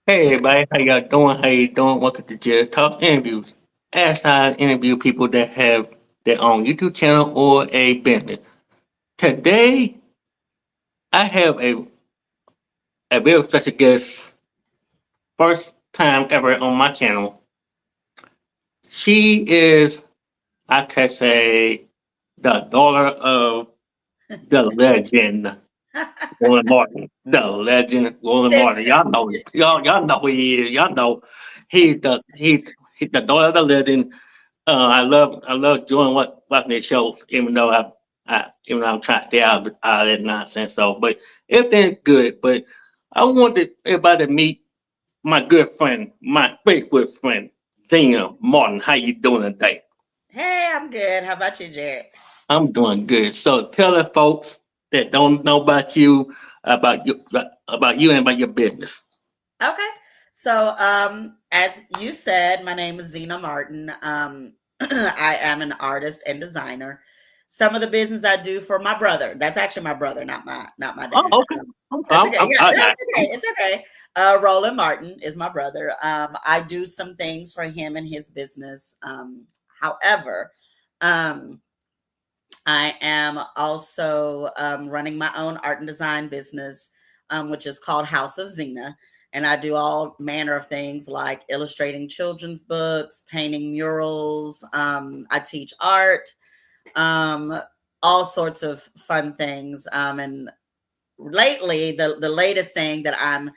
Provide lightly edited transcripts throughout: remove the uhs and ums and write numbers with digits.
Hey everybody, how y'all doing? How you doing? Welcome to Jarrett Talk Interviews. As I interview people that have their own YouTube channel or a business. Today, I have a very special guest, first time ever on my channel. She is, I can say, the daughter of the legend, Roland Martin. The legend, Roland Since Martin. Y'all know who he is. Y'all know he's the daughter of the legend. I love doing watching their shows, even though even though I'm trying to stay out of that nonsense. So, but everything's good. But I wanted everybody to meet my good friend, my favorite friend, Zina Martin. How you doing today? Hey, I'm good. How about you, Jarrett? I'm doing good. So tell the folks that don't know about you and about your business. Okay. As you said, my name is Zina Martin. I am an artist and designer. Some of the business I do for my brother. That's actually my brother, not my Oh, dad. okay. That's okay. Yeah, I got that's okay. It's okay. Roland Martin is my brother. I do some things for him and his business. However, um, I am also running my own art and design business, which is called House of Zina. And I do all manner of things like illustrating children's books, painting murals. I teach art, um, all sorts of fun things. And lately, the latest thing that I'm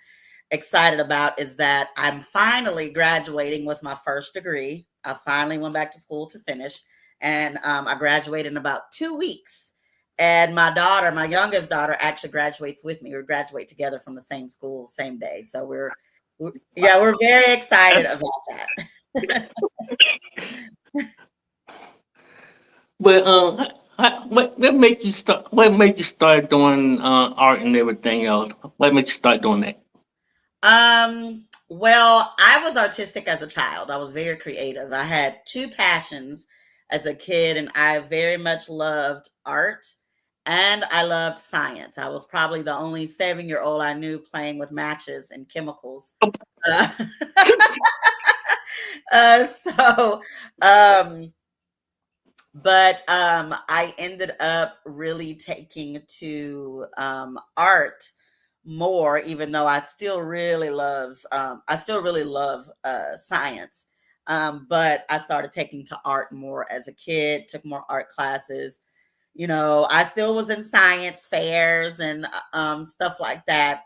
excited about is that I'm finally graduating with my first degree. I finally went back to school to finish, and I graduated in about 2 weeks. And my daughter, my youngest daughter, actually graduates with me. We graduate together from the same school, same day. So yeah, we're very excited it. about that. But what made you start? What made you start doing art and everything else? What made you start doing that? Well, I was artistic as a child. I was very creative. I had two passions as a kid, and I very much loved art and I loved science. I was probably the only 7-year old I knew playing with matches and chemicals. Uh, so, um, but I ended up really taking to art more, even though I still really love science. But I started taking to art more as a kid, took more art classes. I still was in science fairs and stuff like that,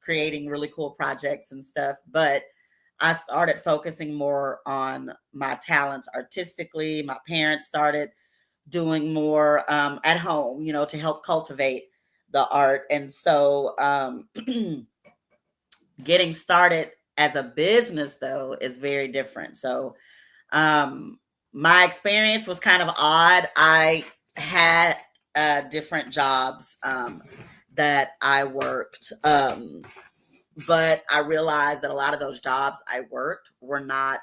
creating really cool projects and stuff. But I started focusing more on my talents artistically. My parents started doing more at home, to help cultivate the art. And so getting started as a business, though, is very different. So um, my experience was kind of odd. I had different jobs that I worked. But I realized that a lot of those jobs I worked were not,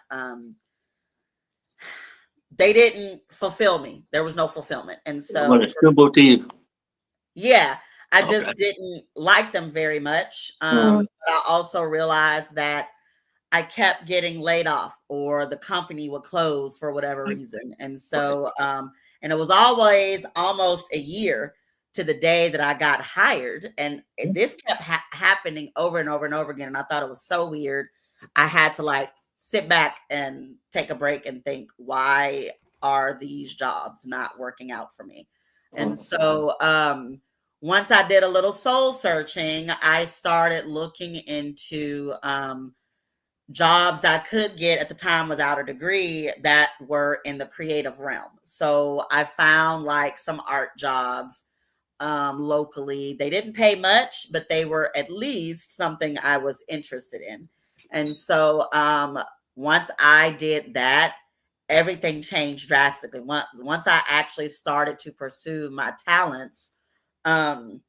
they didn't fulfill me. There was no fulfillment. And When so, it's simple to you. yeah, I Okay. just didn't like them very much. Mm, But I also realized that I kept getting laid off or the company would close for whatever reason. And right. so, and it was always almost a year to the day that I got hired. And this kept happening over and over and over again. And I thought it was so weird. I had to like sit back and take a break and think, why are these jobs not working out for me? And Mm. so, once I did a little soul searching, I started looking into, jobs I could get at the time without a degree that were in the creative realm. So I found like some art jobs locally. They didn't pay much, but they were at least something I was interested in. And so once I did that, everything changed drastically. Once I actually started to pursue my talents, um,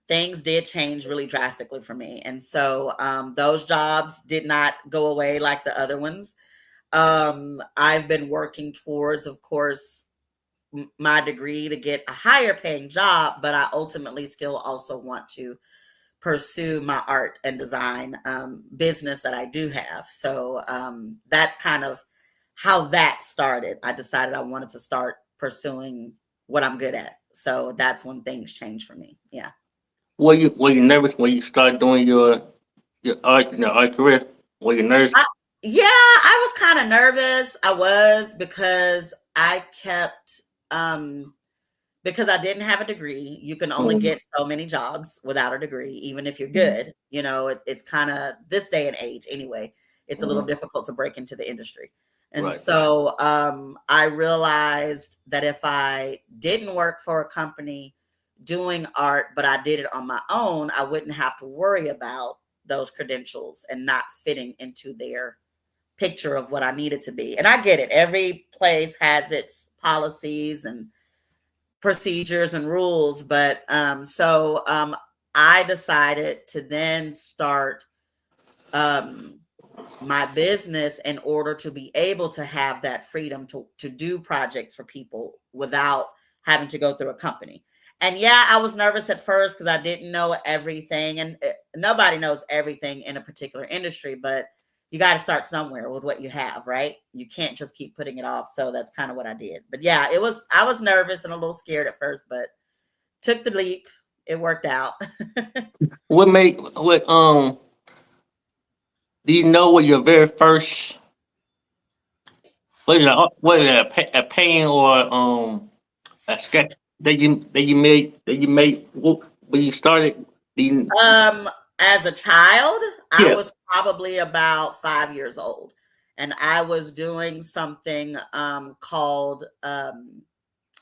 things did change really drastically for me. And so those jobs did not go away like the other ones. I've been working towards, of course, my degree to get a higher paying job, but I ultimately still also want to pursue my art and design business that I do have. So that's kind of how that started. I decided I wanted to start pursuing what I'm good at. So that's when things changed for me. Yeah. Were you nervous when you started doing your art career? Were you nervous? I, yeah, I was kind of nervous. I was because I kept because I didn't have a degree. You can only Mm, get so many jobs without a degree, even if you're good. You know, it's kind of this day and age anyway. It's a little mm, difficult to break into the industry. And right. so I realized that if I didn't work for a company doing art, but I did it on my own, I wouldn't have to worry about those credentials and not fitting into their picture of what I needed to be. And I get it. Every place has its policies and procedures and rules. But I decided to then start um, my business in order to be able to have that freedom to do projects for people without having to go through a company. And yeah, I was nervous at first because I didn't know everything, and nobody knows everything in a particular industry, but you got to start somewhere with what you have, right? You can't just keep putting it off. So that's kind of what I did. But yeah, I was nervous and a little scared at first, but took the leap. It worked out. What do you know what your very first what is it, a painting or a sketch that you made when you started? Do you, Um, as a child, I yeah. was probably about 5 years old, and I was doing something called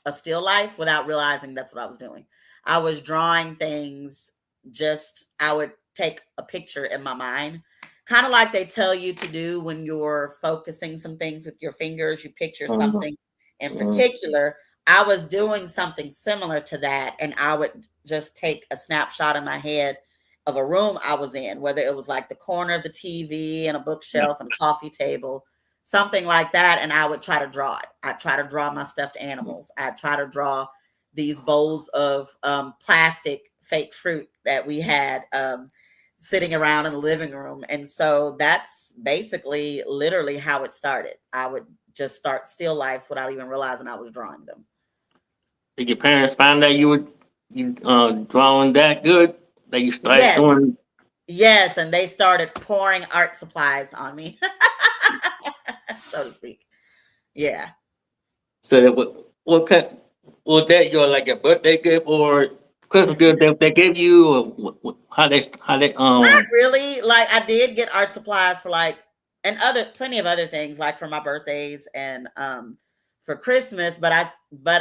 a still life without realizing that's what I was doing. I was drawing things, just I would take a picture in my mind, kind of like they tell you to do when you're focusing some things with your fingers. You picture Mhm, something in mhm, particular. I was doing something similar to that, and I would just take a snapshot in my head of a room I was in, whether it was like the corner of the TV and a yeah. bookshelf and a coffee table, something like that, and I would try to draw it. I'd try to draw my stuffed animals. I'd try to draw these bowls of plastic fake fruit that we had sitting around in the living room. And so that's basically literally how it started. I would just start still lifes without even realizing I was drawing them. Did your parents find out you drawing that good that you started Yes, doing? yes, and they started pouring art supplies on me, so to speak. Yeah. So that what kind was that your like a birthday gift or Christmas gift that they gave you or how they Not really. Like I did get art supplies for like and other plenty of other things like for my birthdays and for Christmas, but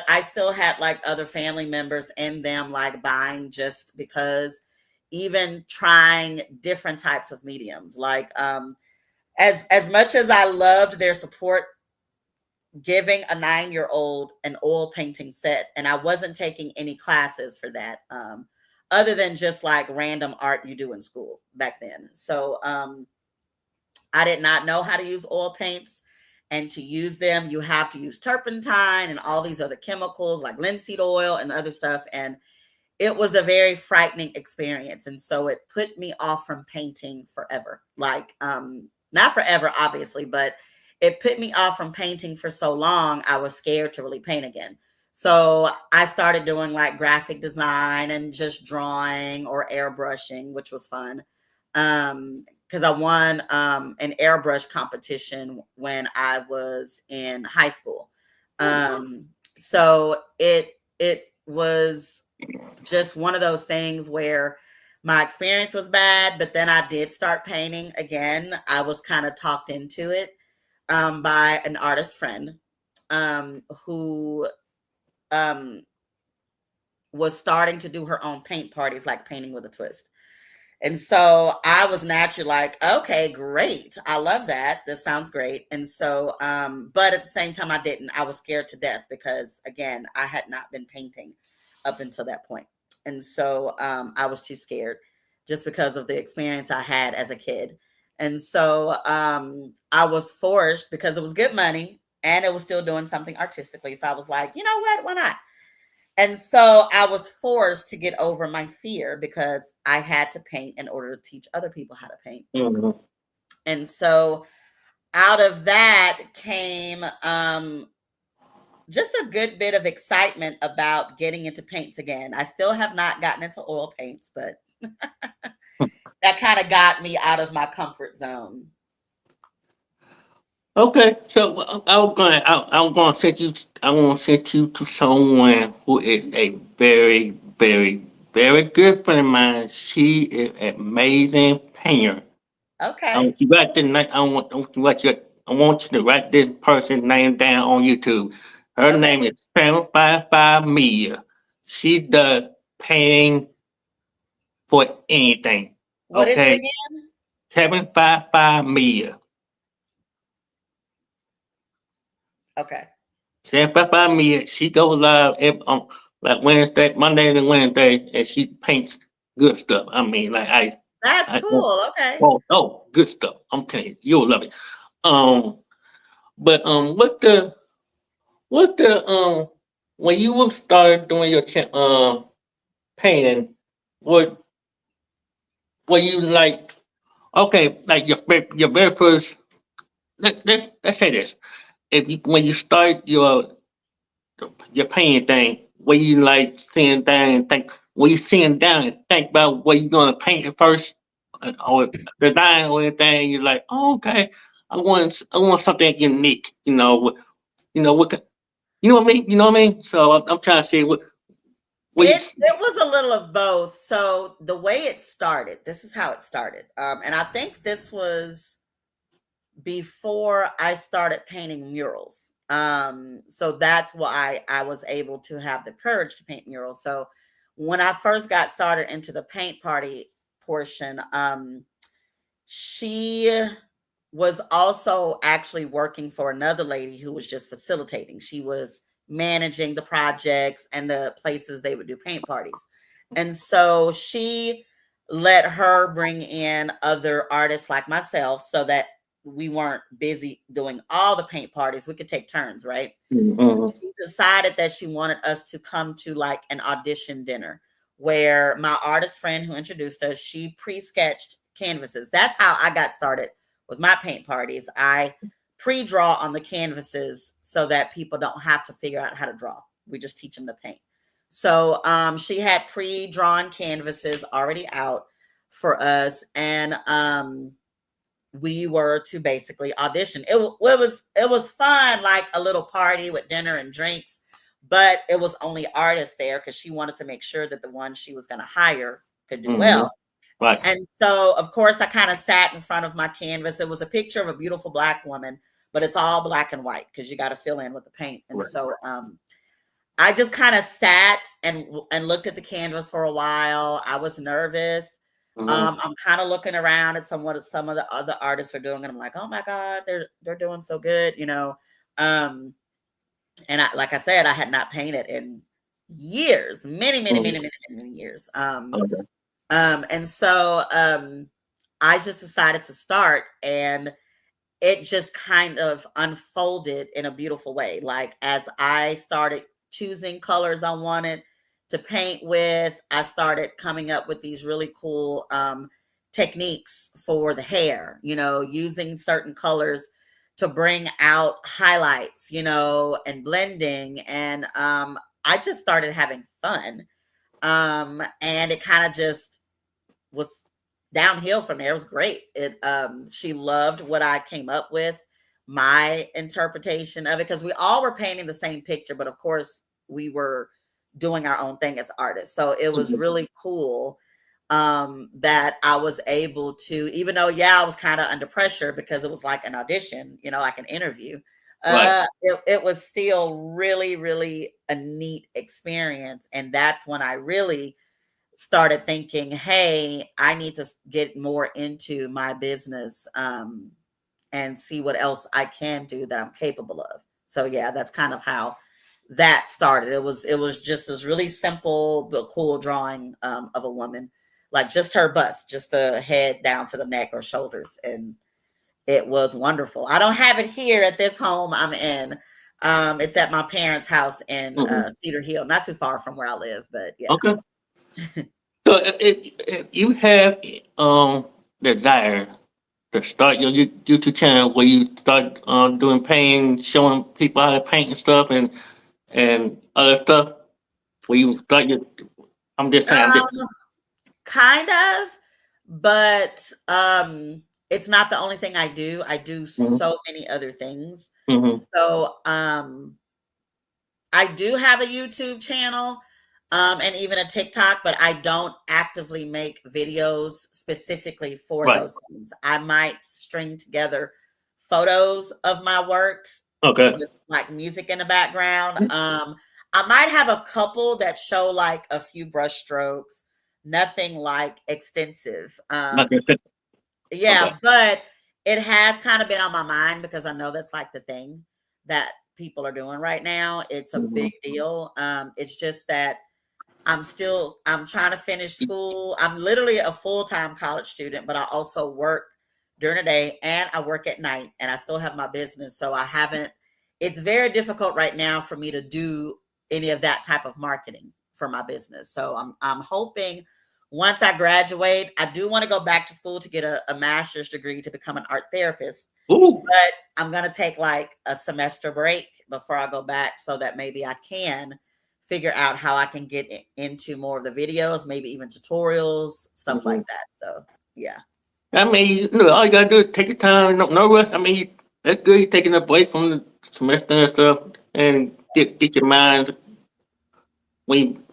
I still had like other family members and them like buying just because even trying different types of mediums. Like as much as I loved their support, giving a 9-year old an oil painting set, and I wasn't taking any classes for that other than just like random art you do in school back then. So I did not know how to use oil paints, and to use them you have to use turpentine and all these other chemicals like linseed oil and other stuff, and it was a very frightening experience, and so it put me off from painting forever. Like not forever obviously, but it put me off from painting for so long I was scared to really paint again. So I started doing like graphic design and just drawing or airbrushing, which was fun. Because I won an airbrush competition when I was in high school. um so it was just one of those things where my experience was bad, but then I did start painting again. I was kind of talked into it by an artist friend who um, was starting to do her own paint parties, like painting with a twist. And so I was naturally like, okay, great. I love that. This sounds great. And so, but at the same time, I didn't. I was scared to death because, again, I had not been painting up until that point. And so I was too scared just because of the experience I had as a kid. And so I was forced because it was good money and it was still doing something artistically. So I was like, you know what? Why not? And so I was forced to get over my fear because I had to paint in order to teach other people how to paint. Mm-hmm. And so out of that came just a good bit of excitement about getting into paints again. I still have not gotten into oil paints, but that kind of got me out of my comfort zone. Okay, so I'm gonna set you I want to set you to someone who is a very, very, very good friend of mine. She is an amazing painter. I Okay. want you to write the name. I want you to write this person's name down on YouTube. Her Okay. name is 755 Mia. She does painting for anything. What is it Okay, again? 755 Mia. Okay. 755 Mia. She goes live like Wednesday, Monday and Wednesday, and she paints good stuff. I mean, like That's I cool. Okay. good stuff. I'm telling you, you'll love it. Um, but what the when you will start doing your painting, what you like? Okay, like your very first. Let's say this. If you, when you start your painting thing, where you like sitting down and think, when you sitting down and think about what you're gonna paint at first, or design or anything, you're like, oh, okay, I want something unique. What you know what I mean? You know what I mean? So I'm trying to say what you. It was a little of both. So the way it started, this is how it started. And I think this was before I started painting murals. So that's why I was able to have the courage to paint murals. So when I first got started into the paint party portion, she was also actually working for another lady who was just facilitating. She was managing the projects and the places they would do paint parties. And so she let her bring in other artists like myself so that we weren't busy doing all the paint parties. We could take turns, right? Mm-hmm. She decided that she wanted us to come to like an audition dinner where my artist friend who introduced us, she pre-sketched canvases. That's how I got started with my paint parties. I pre-draw on the canvases so that people don't have to figure out how to draw. We just teach them to paint. So she had pre-drawn canvases already out for us, and we were to basically audition. It was fun, like a little party with dinner and drinks, but it was only artists there because she wanted to make sure that the ones she was going to hire could do Mm-hmm. well. Right. And so, of course, I kind of sat in front of my canvas. It was a picture of a beautiful Black woman, but it's all black and white because you got to fill in with the paint. And Right. so, I just kind of sat and looked at the canvas for a while. I was nervous. Mm-hmm. I'm kind of looking around at some of the other artists are doing, and I'm like, oh my God, they're doing so good. And like I said, I had not painted in years, many, many, Mm-hmm. many, many, many years. Okay. And so I just decided to start, and it just kind of unfolded in a beautiful way. Like as I started choosing colors I wanted to paint with, I started coming up with these really cool techniques for the hair, using certain colors to bring out highlights, and blending. And I just started having fun. And it kind of just was downhill from there. It was great. She loved what I came up with, my interpretation of it, because we all were painting the same picture, but of course we were doing our own thing as artists. So it was Mm-hmm. really cool that I was able to, even though I was kind of under pressure because it was like an audition, like an interview. Right. It was still really, really a neat experience. And that's when I really started thinking, hey, I need to get more into my business and see what else I can do that I'm capable of. So yeah, that's kind of how that started. It was just this really simple but cool drawing of a woman, like just her bust, just the head down to the neck or shoulders, and it was wonderful. I don't have it here at this home I'm in, It's at my parents' house in Mm-hmm. Cedar Hill, not too far from where I live, but yeah. Okay. So if you have desire to start your YouTube channel where you start doing painting, showing people how to paint and stuff and other stuff, where you start your, I'm just saying, I'm just. Um, kind of, but it's not the only thing I do. I do Mm-hmm. so many other things. Mm-hmm. So I do have a YouTube channel and even a TikTok, but I don't actively make videos specifically for Right. those things. I might string together photos of my work Okay. with like music in the background. I might have a couple that show like a few brush strokes, nothing like extensive. Like I said. Okay. Yeah, but it has kind of been on my mind because I know that's like the thing that people are doing right now. It's a Mm-hmm. big deal. It's just that I'm trying to finish school. I'm literally a full-time college student, but I also work during the day and I work at night and I still have my business. So it's very difficult right now for me to do any of that type of marketing for my business. So I'm hoping once I graduate, I do want to go back to school to get a master's degree to become an art therapist. Ooh. But I'm going to take like a semester break before I go back so that maybe I can figure out how I can get into more of the videos, maybe even tutorials, stuff Mm-hmm. like that. So, yeah. I mean, look, all you gotta do is take your time, no rush. I mean, that's good. You're taking a break from the semester and stuff, and get your mind when you,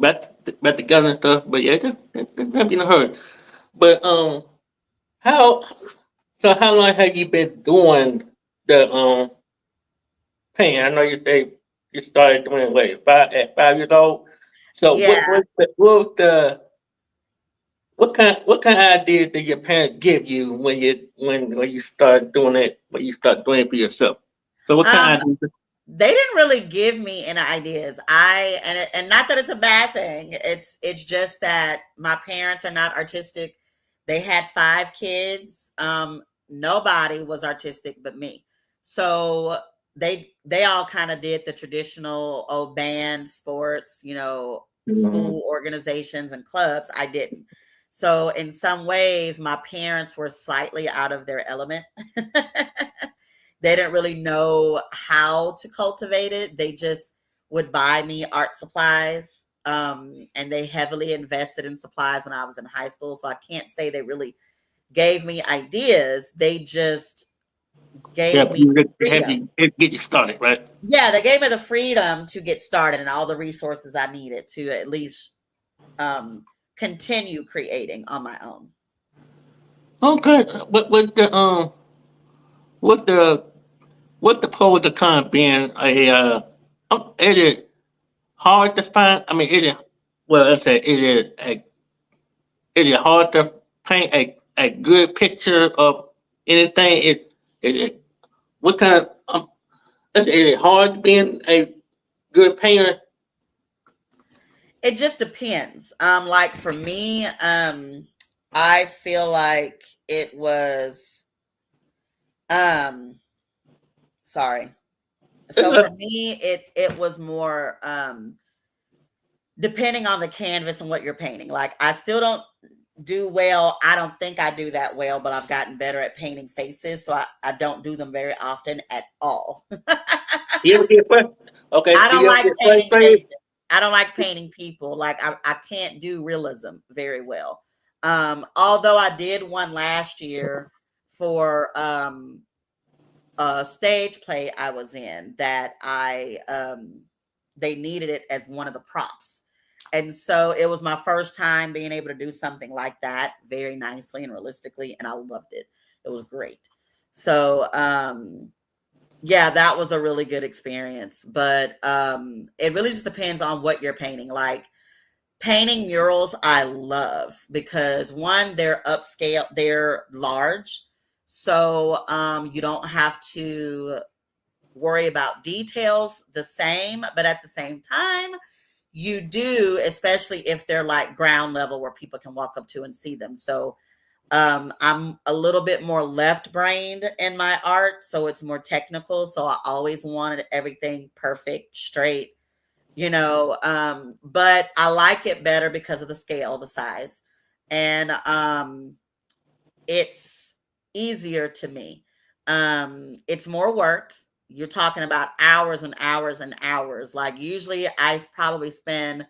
back together and stuff. But yeah, just not be in a hurry. But how how long have you been doing the painting? I know you say you started doing it at 5 years old. So Yeah. what kind of ideas did your parents give you when you start doing it when you start doing it for yourself? So what Um, kind of ideas? they didn't really give me any ideas. And not that it's a bad thing. It's just that my parents are not artistic. They had 5 kids. Nobody was artistic but me. So they all kind of did the traditional band, sports, Mhm. school organizations and clubs. I didn't. So in some ways, my parents were slightly out of their element. They didn't really know how to cultivate it. They just would buy me art supplies. And they heavily invested in supplies when I was in high school. So I can't say they really gave me ideas. They just Yeah, gave me they have freedom. you get you started, right? Yeah, they gave me the freedom to get started and all the resources I needed to at least um, continue creating on my own. Okay. What the what the pros and cons being is it hard to find? I mean, is it well? Let's say is it hard to paint a good picture of anything? It what kind of let's say, is it hard being a good painter? It just depends. Like for me, I feel like it was um sorry. It's So for me, it was more depending on the canvas and what you're painting. Like I still don't do well. I don't think I do that well, but I've gotten better at painting faces. So I don't do them very often at all. you ever get frustrated? Okay, I do don't you ever like get painting frustrated? faces. I don't like painting people. Like I can't do realism very well. Although I did one last year for a stage play I was in that I they needed it as one of the props. And so it was my first time being able to do something like that very nicely and realistically, and I loved it. It was great. So yeah, that was a really good experience. But it really just depends on what you're painting. Like painting murals, I love because one, they're upscale, they're large. So you don't have to worry about details the same, but at the same time, you do, especially if they're like ground level where people can walk up to and see them. So I'm a little bit more left brained in my art, so it's more technical. So I always wanted everything perfect, straight, but I like it better because of the scale, the size, and it's easier to me. It's more work. You're talking about hours and hours and hours. Like usually I probably spend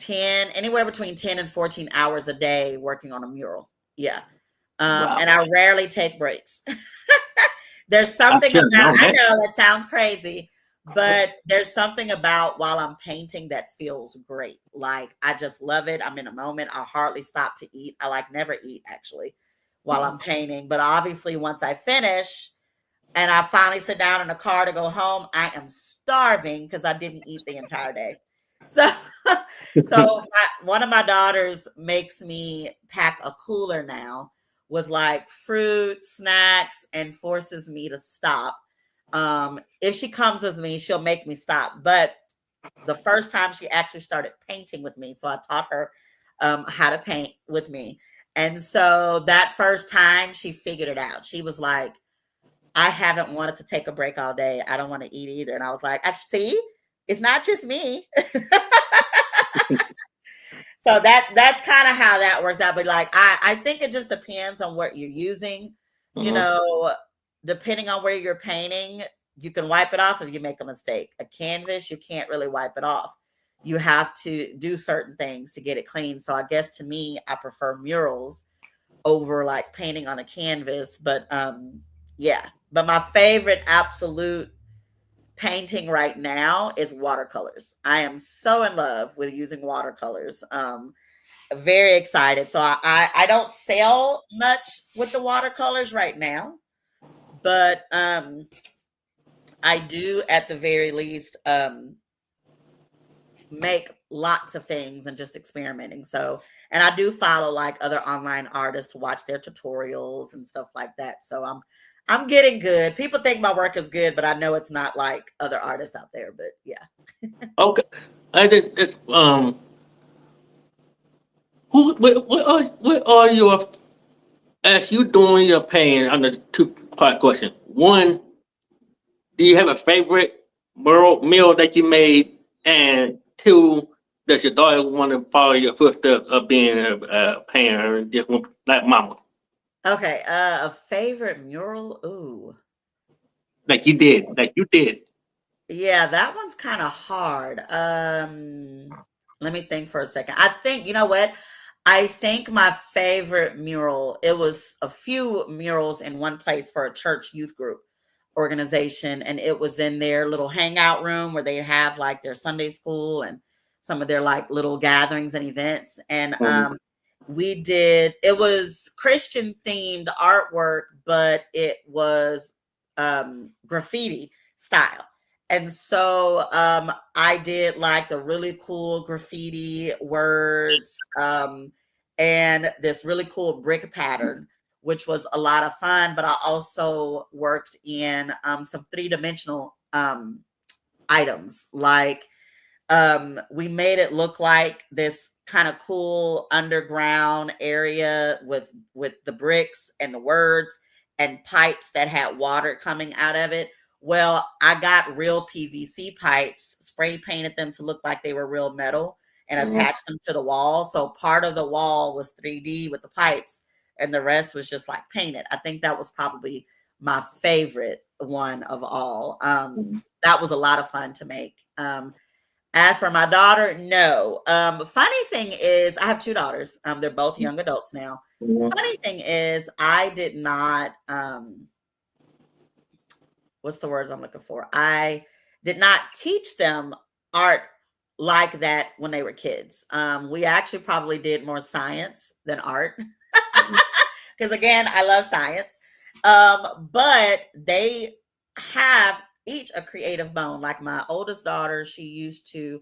anywhere between 10 and 14 hours a day working on a mural. Yeah. Wow. And I rarely take breaks. There's I something should have about, known I that. know that sounds crazy, but there's something about while I'm painting that feels great. Like I just love it. I'm in a moment. I hardly stop to eat. I like never eat actually while I'm painting. But obviously, once I finish and I finally sit down in the car to go home, I am starving because I didn't eat the entire day. So, one of my daughters makes me pack a cooler now with like fruit, snacks, and forces me to stop. If she comes with me, she'll make me stop. But the first time she actually started painting with me, so I taught her how to paint with me. And so that first time she figured it out. She was like, I haven't wanted to take a break all day. I don't want to eat either. And I was like, I see, it's not just me. So that's kind of how that works out. But like I think it just depends on what you're using. You Mhm. know, depending on where you're painting, you can wipe it off if you make a mistake. A canvas, you can't really wipe it off. You have to do certain things to get it clean. So I guess to me, I prefer murals over like painting on a canvas. But yeah. But my favorite absolute painting right now is watercolors. I am so in love with using watercolors. Very excited. So I don't sell much with the watercolors right now, but I do at the very least make lots of things and just experimenting. So, and I do follow like other online artists to watch their tutorials and stuff like that. So I'm getting good. People think my work is good, but I know it's not like other artists out there. But yeah. Okay. I just it's who what are your as you doing your painting under the two-part question. One, do you have a favorite meal that you made? And two, does your daughter want to follow your footsteps of being a painter and just like mama, Okay. A favorite mural. Ooh. like you did? Yeah, that one's kind of hard. Let me think for a second. I think, you know what? I think my favorite mural, it was a few murals in one place for a church youth group organization. And it was in their little hangout room where they have like their Sunday school and some of their like little gatherings and events. And Mhm. it was Christian themed artwork, but it was graffiti style. And so I did like the really cool graffiti words and this really cool brick pattern, which was a lot of fun. But I also worked in some three-dimensional items. Like we made it look like this kind of cool underground area with the bricks and the words and pipes that had water coming out of it. Well, I got real PVC pipes, spray painted them to look like they were real metal and Mhm. attached them to the wall. So part of the wall was 3D with the pipes and the rest was just like painted. I think that was probably my favorite one of all. That was a lot of fun to make. As for my daughter, no. Funny thing is, I have two daughters. They're both young adults now. Mhm. Funny thing is, I did not. What's the words I'm looking for? I did not teach them art like that when they were kids. We actually probably did more science than art because, again, I love science. But they have each a creative bone. Like my oldest daughter, she used to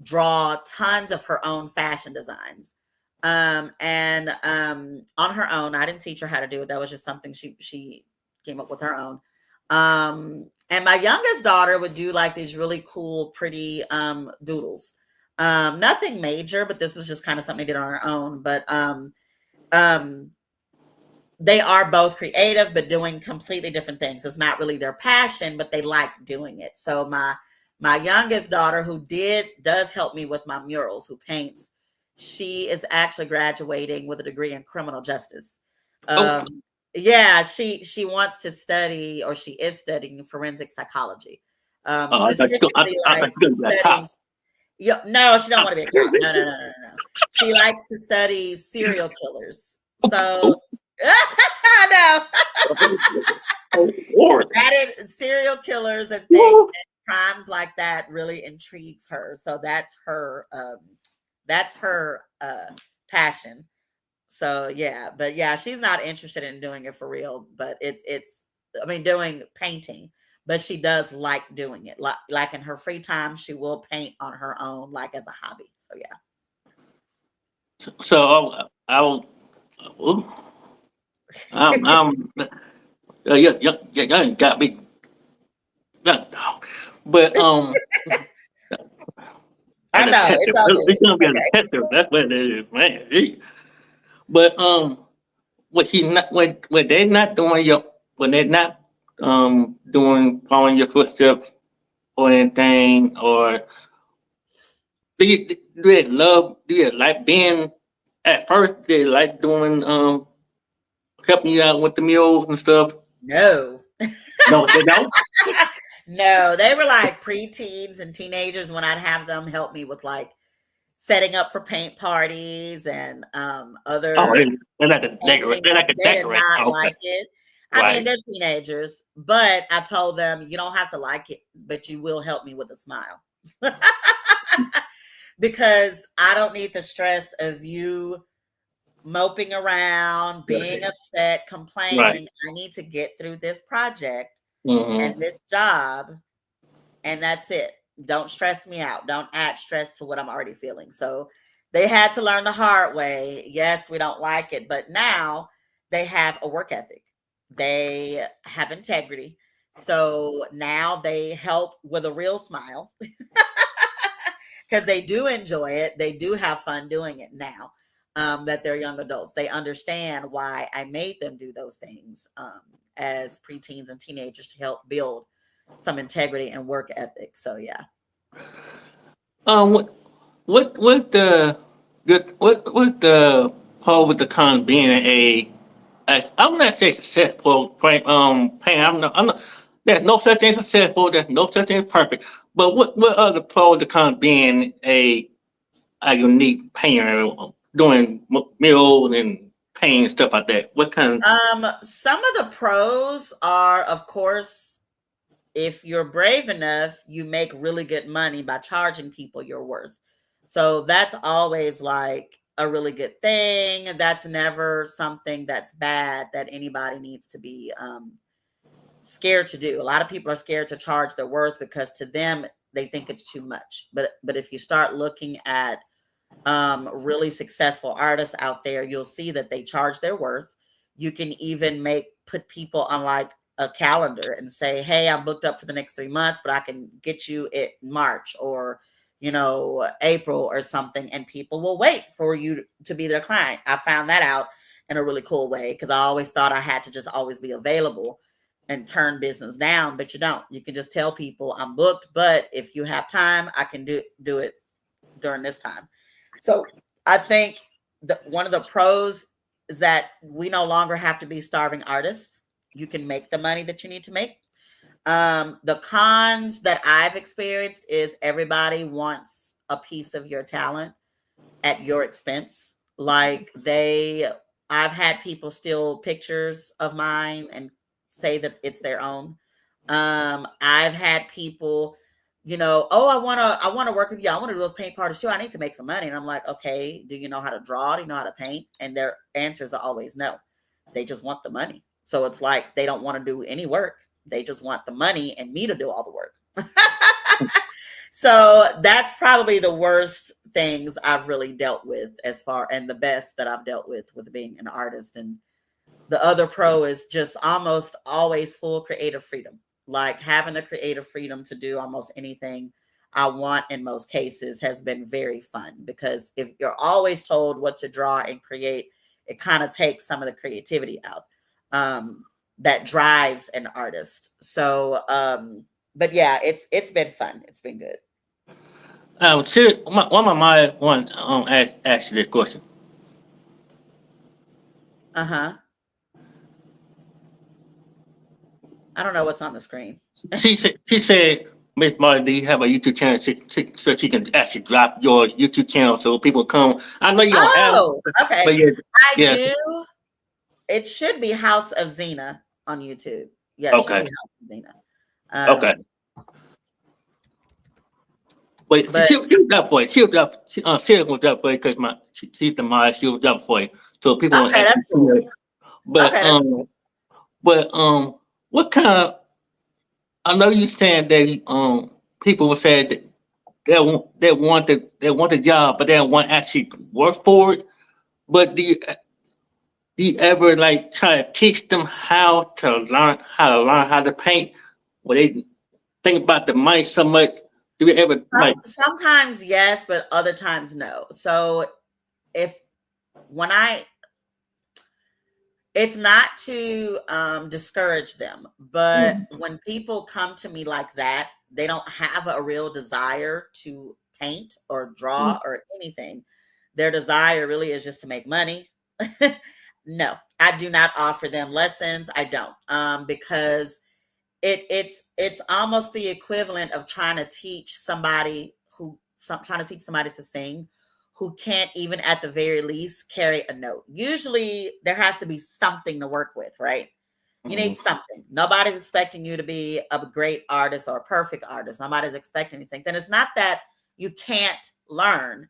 draw tons of her own fashion designs. And on her own, I didn't teach her how to do it. That was just something she came up with her own. And my youngest daughter would do like these really cool, pretty doodles. Nothing major, but this was just kind of something they did on her own. But um, They are both creative, but doing completely different things. It's not really their passion, but they like doing it. So my youngest daughter, who does help me with my murals, who paints, she is actually graduating with a degree in criminal justice. Oh, Yeah, she wants to study, or she is studying forensic psychology. Specifically I like thought you got studying. top. Yeah, no, she don't want to be a cop. No, no, no, no, no, no. She likes to study serial killers. So Oh, I know oh, Lord. that is serial killers and things Woo. and crimes like that really intrigues her. So that's her passion. So yeah, but yeah, she's not interested in doing it for real, but it's I mean doing painting, but she does like doing it. Like in her free time, she will paint on her own, like as a hobby. So yeah. So I will. Oh, I'm yeah, yeah, yeah, yeah, you got me. Yeah, no. But I a know detective. it's all It's good. gonna be a Okay. detective. That's what it is, man. But what she not when they not doing your when they're not doing following your footsteps or anything, or do you like being at first they like doing helping you out with the meals and stuff? No. No, they don't. No, they were like preteens and teenagers when I'd have them help me with like setting up for paint parties and Oh, other they're like a decorate. painting. They're like a They did decorate. not Okay, like it. I mean, right. they're teenagers, but I told them you don't have to like it, but you will help me with a smile. Because I don't need the stress of you moping around, being Right. upset, Right. complaining. I need to get through this project and Mm-hmm. this job, and that's it. Don't stress me out. Don't add stress to what I'm already feeling. So they had to learn the hard way. Yes, we don't like it, but now they have a work ethic. They have integrity. So now they help with a real smile because they do enjoy it. They do have fun doing it now that they're young adults. They understand why I made them do those things as preteens and teenagers to help build some integrity and work ethic. So yeah. Um, what the good what the Paul with the con being I'm not say successful pain. I'm not there's no such thing as successful, there's no such thing as perfect. But what other pros the con being a unique painter doing murals and painting stuff like that? What kind Some of the pros are, of course, if you're brave enough, you make really good money by charging people your worth. So that's always like a really good thing. That's never something that's bad that anybody needs to be scared to do. A lot of people are scared to charge their worth because to them they think it's too much. But if you start looking at really successful artists out there, you'll see that they charge their worth. You can even put people on like a calendar and say, hey, I'm booked up for the next 3 months, but I can get you it March or April or something, and people will wait for you to be their client. I found that out in a really cool way because I always thought I had to just always be available and turn business down, but you don't. You can just tell people I'm booked, but if you have time, I can do it during this time. So I think one of the pros is that we no longer have to be starving artists. You can make the money that you need to make. The cons that I've experienced is everybody wants a piece of your talent at your expense. I've had people steal pictures of mine and say that it's their own. I've had people, oh, I want to work with you. I want to do those paint parties too. I need to make some money. And I'm like, okay, do you know how to draw? Do you know how to paint? And their answers are always no. They just want the money. So it's like they don't want to do any work. They just want the money and me to do all the work. So that's probably the worst things I've really dealt with and the best that I've dealt with being an artist. And the other pro is just almost always full creative freedom, like having the creative freedom to do almost anything I want in most cases has been very fun because if you're always told what to draw and create, it kind of takes some of the creativity out. that drives an artist. So, but yeah, it's been fun. It's been good. Siri, one of my one ask you this question. Uh-huh. I don't know what's on the screen. She said, Miss Marty, do you have a YouTube channel so she can actually drop your YouTube channel so people come? I know you don't have, Oh, but okay. yeah, I yeah, do. It should be House of Zina on YouTube. Yeah, it should be okay, House of Zina. okay. But But she'll drop for you. She'll drop. Sarah will drop for you because she's the mod. She'll drop for you so people will okay, actually that's see cool. it. But Okay, that's cool. what kind of? I know you saying that people said that they want the job, but they don't want to actually work for it. But do you ever like try to teach them how to learn how to paint? When they think about the money so much, do you ever like? Sometimes yes, but other times no. So if when I it's not to discourage them, but Mm, when people come to me like that, they don't have a real desire to paint or mm, draw or anything. Their desire really is just to make money. No, I do not offer them lessons. I don't, because it's almost the equivalent of trying to teach somebody trying to teach somebody to sing who can't even at the very least carry a note. Usually there has to be something to work with, right? You need mm. something. Nobody's expecting you to be a great artist or a perfect artist. Nobody's expecting anything. Then it's not that you can't learn.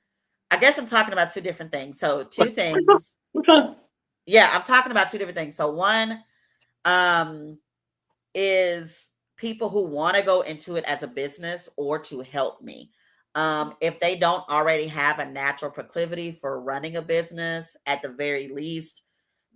I guess I'm talking about two different things. So two things. Okay. Yeah, I'm talking about two different things. So one, um is people who want to go into it as a business or to help me. If they don't already have a natural proclivity for running a business, at the very least,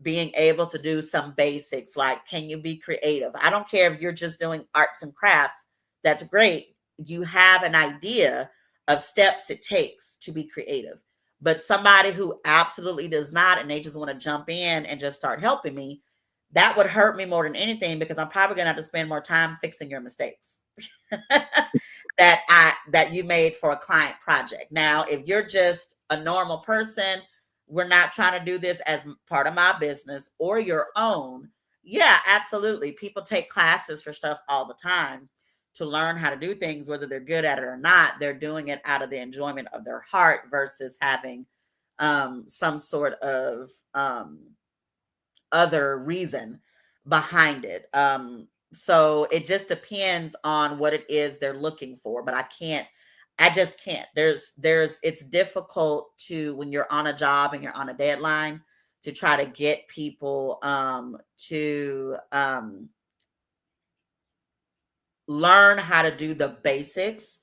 being able to do some basics like, can you be creative? I don't care if you're just doing arts and crafts, that's great. You have an idea of steps it takes to be creative. But somebody who absolutely does not, and they just want to jump in and just start helping me, that would hurt me more than anything because I'm probably gonna have to spend more time fixing your mistakes that you made for a client project. Now, if you're just a normal person, we're not trying to do this as part of my business or your own. Yeah, absolutely. People take classes for stuff all the time to learn how to do things, whether they're good at it or not. They're doing it out of the enjoyment of their heart versus having some sort of other reason behind it. So it just depends on what it is they're looking for, but I just can't. It's difficult to, when you're on a job and you're on a deadline, to try to get people to learn how to do the basics,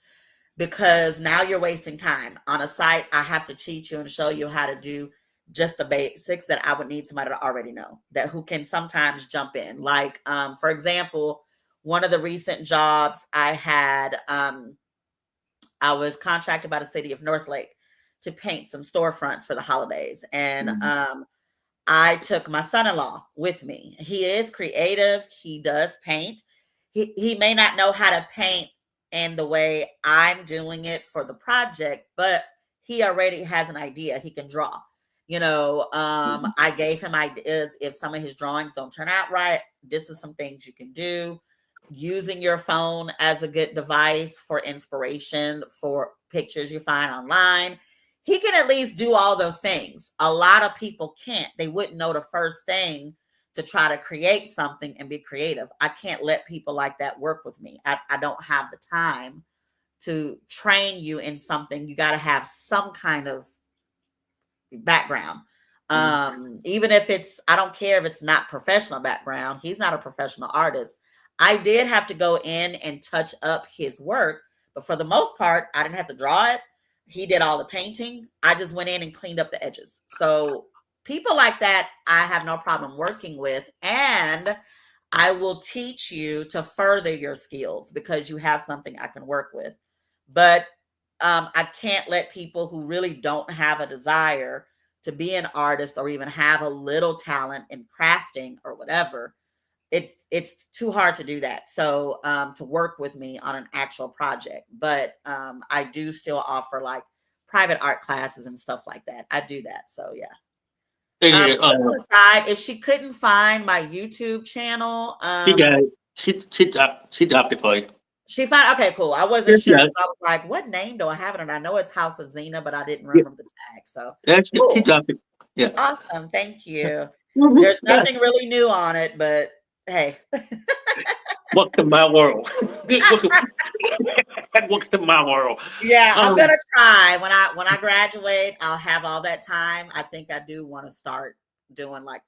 because now you're wasting time on a site. I have to teach you and show you how to do just the basics that I would need somebody to already know, that who can sometimes jump in. Like, for example, one of the recent jobs I had, I was contracted by the city of Northlake to paint some storefronts for the holidays. And Mhm. I took my son-in-law with me. He is creative. He does paint. He may not know how to paint in the way I'm doing it for the project, but he already has an idea. He can draw. I gave him ideas. If some of his drawings don't turn out right, this is some things you can do. Using your phone as a good device for inspiration for pictures you find online, he can at least do all those things. A lot of people can't. They wouldn't know the first thing to try to create something and be creative. I can't let people like that work with me. I don't have the time to train you in something. You got to have some kind of background. Mhm. Even if I don't care if it's not professional background, he's not a professional artist. I did have to go in and touch up his work, but for the most part, I didn't have to draw it. He did all the painting. I just went in and cleaned up the edges. So people like that, I have no problem working with. And I will teach you to further your skills because you have something I can work with. But I can't let people who really don't have a desire to be an artist or even have a little talent in crafting or whatever, it's too hard to do that. So to work with me on an actual project, but I do still offer like private art classes and stuff like that. I do that. So yeah. Yeah, Just on the side, if she couldn't find my YouTube channel, she got it. She dropped it for you. she found, okay, cool. I wasn't Yes, sure. yeah, I was like, what name do I have it? And I know it's House of Zina, but I didn't yeah, remember the tag. So she cool. dropped it. Yeah. Awesome. Thank you. Mhm. There's Yeah. nothing really new on it, but hey. Welcome to my world. Welcome to my world. Yeah, I'm Um, gonna try. When I graduate, I'll have all that time. I think I do want to start doing like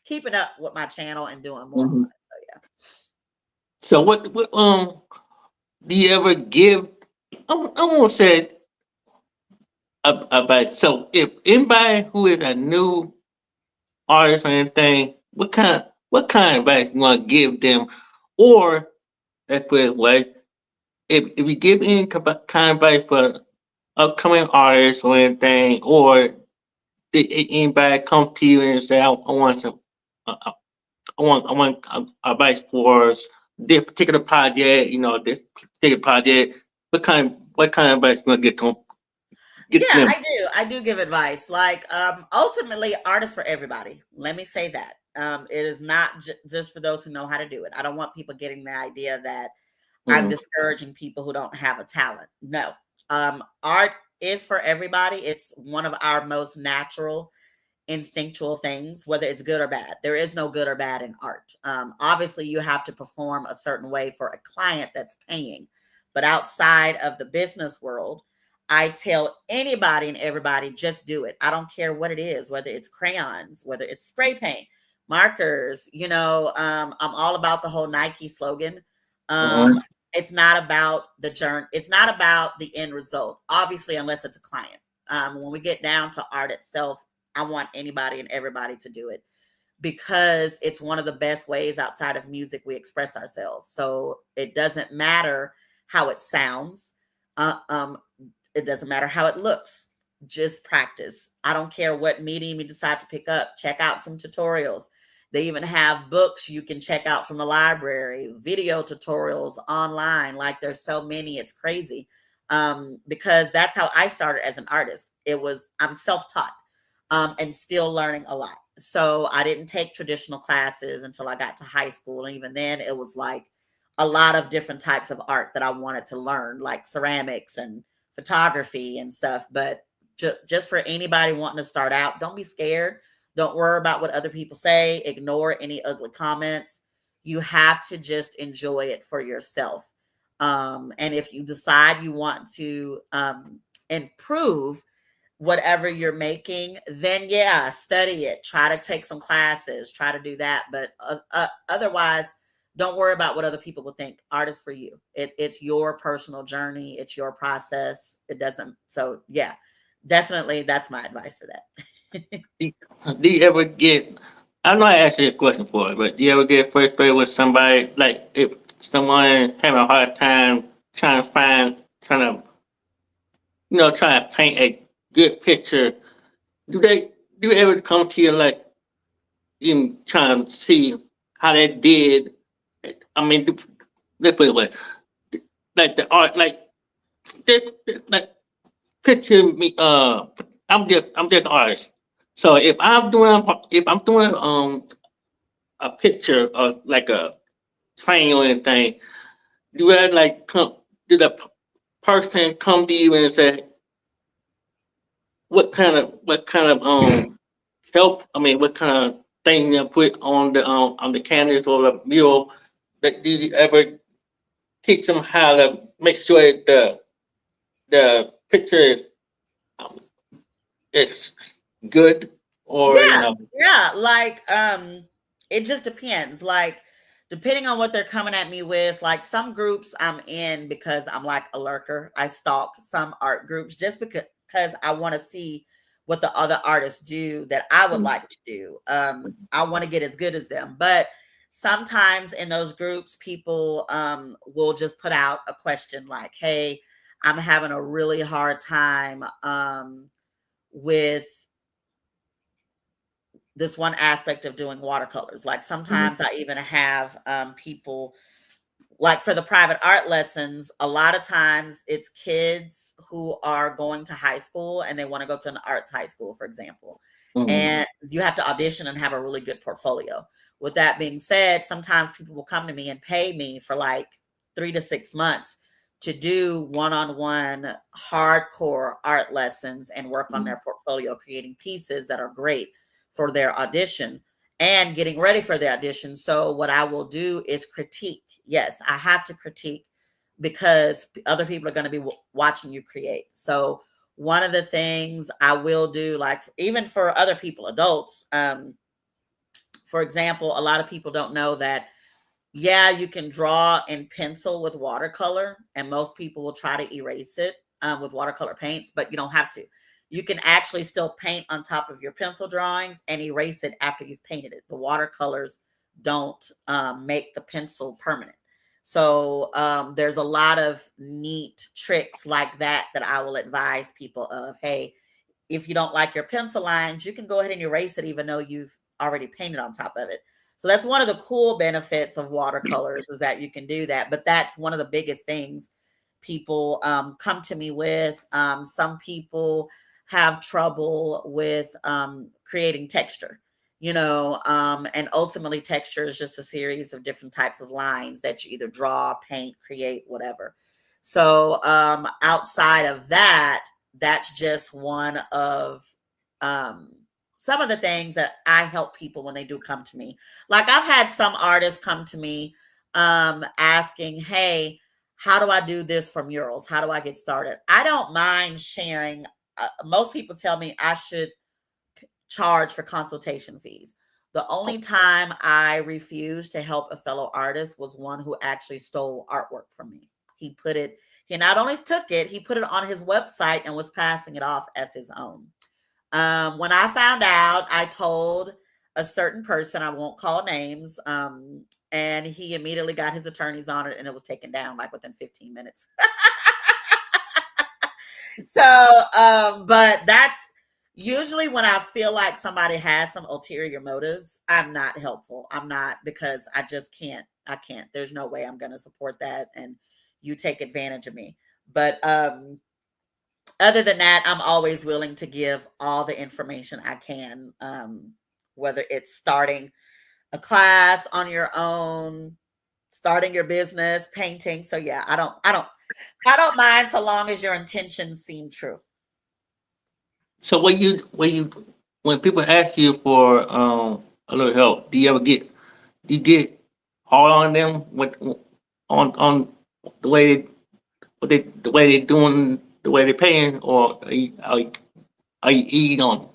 keeping up with my channel and doing more on mhm. it. So yeah. So what do you ever give? I want to say about, so if anybody who is a new artist or anything, what kind of advice you want to give them, or let's put it way, if you give any kind of advice for upcoming artists or anything, or did anybody come to you and say, I want some, uh, I want advice for this particular project, this particular project. What kind of advice you want to get Yeah, them? I do give advice. Like ultimately art is for everybody. Let me say that. It is not just for those who know how to do it. I don't want people getting the idea that I'm Mm-hmm. discouraging people who don't have a talent. No. Art is for everybody. It's one of our most natural instinctual things, whether it's good or bad. There is no good or bad in art. Obviously, you have to perform a certain way for a client that's paying. But outside of the business world, I tell anybody and everybody, just do it. I don't care what it is, whether it's crayons, whether it's spray paint, markers. I'm all about the whole Nike slogan. Um, Uh-huh. it's not about the journey. It's not about the end result, obviously, unless it's a client. When we get down to art itself, I want anybody and everybody to do it because it's one of the best ways outside of music we express ourselves. So it doesn't matter how it sounds. Uh, um, it doesn't matter how it looks. Just practice. I don't care what medium you decide to pick up. Check out some tutorials. They even have books you can check out from the library, video tutorials online. Like there's so many, it's crazy. Because that's how I started as an artist. I'm self-taught and still learning a lot. So I didn't take traditional classes until I got to high school. And even then, it was like a lot of different types of art that I wanted to learn, like ceramics and photography and stuff. But just for anybody wanting to start out, don't be scared. Don't worry about what other people say. Ignore any ugly comments. You have to just enjoy it for yourself. And if you decide you want to improve whatever you're making, then yeah, study it. Try to take some classes. Try to do that. But otherwise, don't worry about what other people will think. Art is for you. It's your personal journey. It's your process. It doesn't. So yeah, definitely, that's my advice for that. Do you ever get? I'm not asking you a question for it, but do you ever get frustrated with somebody, like if someone having a hard time trying to, trying to paint a good picture? Do they do you ever come to you like you trying to see how they did? I mean, let's put it away. Like the art, like picture me. I'm just an artist. So if I'm doing a picture of like a train or anything, do I like come? Do the person come to you and say what kind of help? I mean, what kind of thing you put on the canvas or the mural? That do you ever teach them how to make sure the picture um, is good, or Yeah, yeah. Like, it just depends. Like, depending on what they're coming at me with, like some groups I'm in because I'm like a lurker. I stalk some art groups just because I want to see what the other artists do that I would like to do. I want to get as good as them. But sometimes in those groups, people will just put out a question like, hey, I'm having a really hard time with this one aspect of doing watercolors. Like sometimes I even have people, like for the private art lessons, a lot of times it's kids who are going to high school and they want to go to an arts high school, for example. Mm-hmm. And you have to audition and have a really good portfolio. With that being said, sometimes people will come to me and pay me for like 3 to 6 months to do one-on-one hardcore art lessons and work on their portfolio, creating pieces that are great for their audition and getting ready for the audition. So what I will do is critique. Yes, I have to critique because other people are going to be watching you create. So one of the things I will do, like even for other people, adults, for example, a lot of people don't know that, yeah, you can draw in pencil with watercolor, and most people will try to erase it with watercolor paints, but you don't have to. You can actually still paint on top of your pencil drawings and erase it after you've painted it. The watercolors don't make the pencil permanent. So there's a lot of neat tricks like that that I will advise people of. Hey, if you don't like your pencil lines, you can go ahead and erase it even though you've already painted on top of it. So that's one of the cool benefits of watercolors, is that you can do that. But that's one of the biggest things people come to me with. Some people have trouble with creating texture, and ultimately texture is just a series of different types of lines that you either draw, paint, create, whatever. So outside of that, that's just one of some of the things that I help people when they do come to me. Like I've had some artists come to me asking, hey, how do I do this for murals? How do I get started? I don't mind sharing. Most people tell me I should charge for consultation fees. The only time I refused to help a fellow artist was one who actually stole artwork from me. He not only took it, he put it on his website and was passing it off as his own. When I found out, I told a certain person, I won't call names, and he immediately got his attorneys on it and it was taken down like within 15 minutes. So, but that's usually when I feel like somebody has some ulterior motives, I'm not helpful. I'm not, because I just can't. I can't. There's no way I'm going to support that, and you take advantage of me. But other than that, I'm always willing to give all the information I can, whether it's starting a class on your own, starting your business, painting. So yeah, I don't mind so long as your intentions seem true. So when people ask you for a little help, do you get hard on them with on the way the way they doing, the way they paying, or are you eating on them?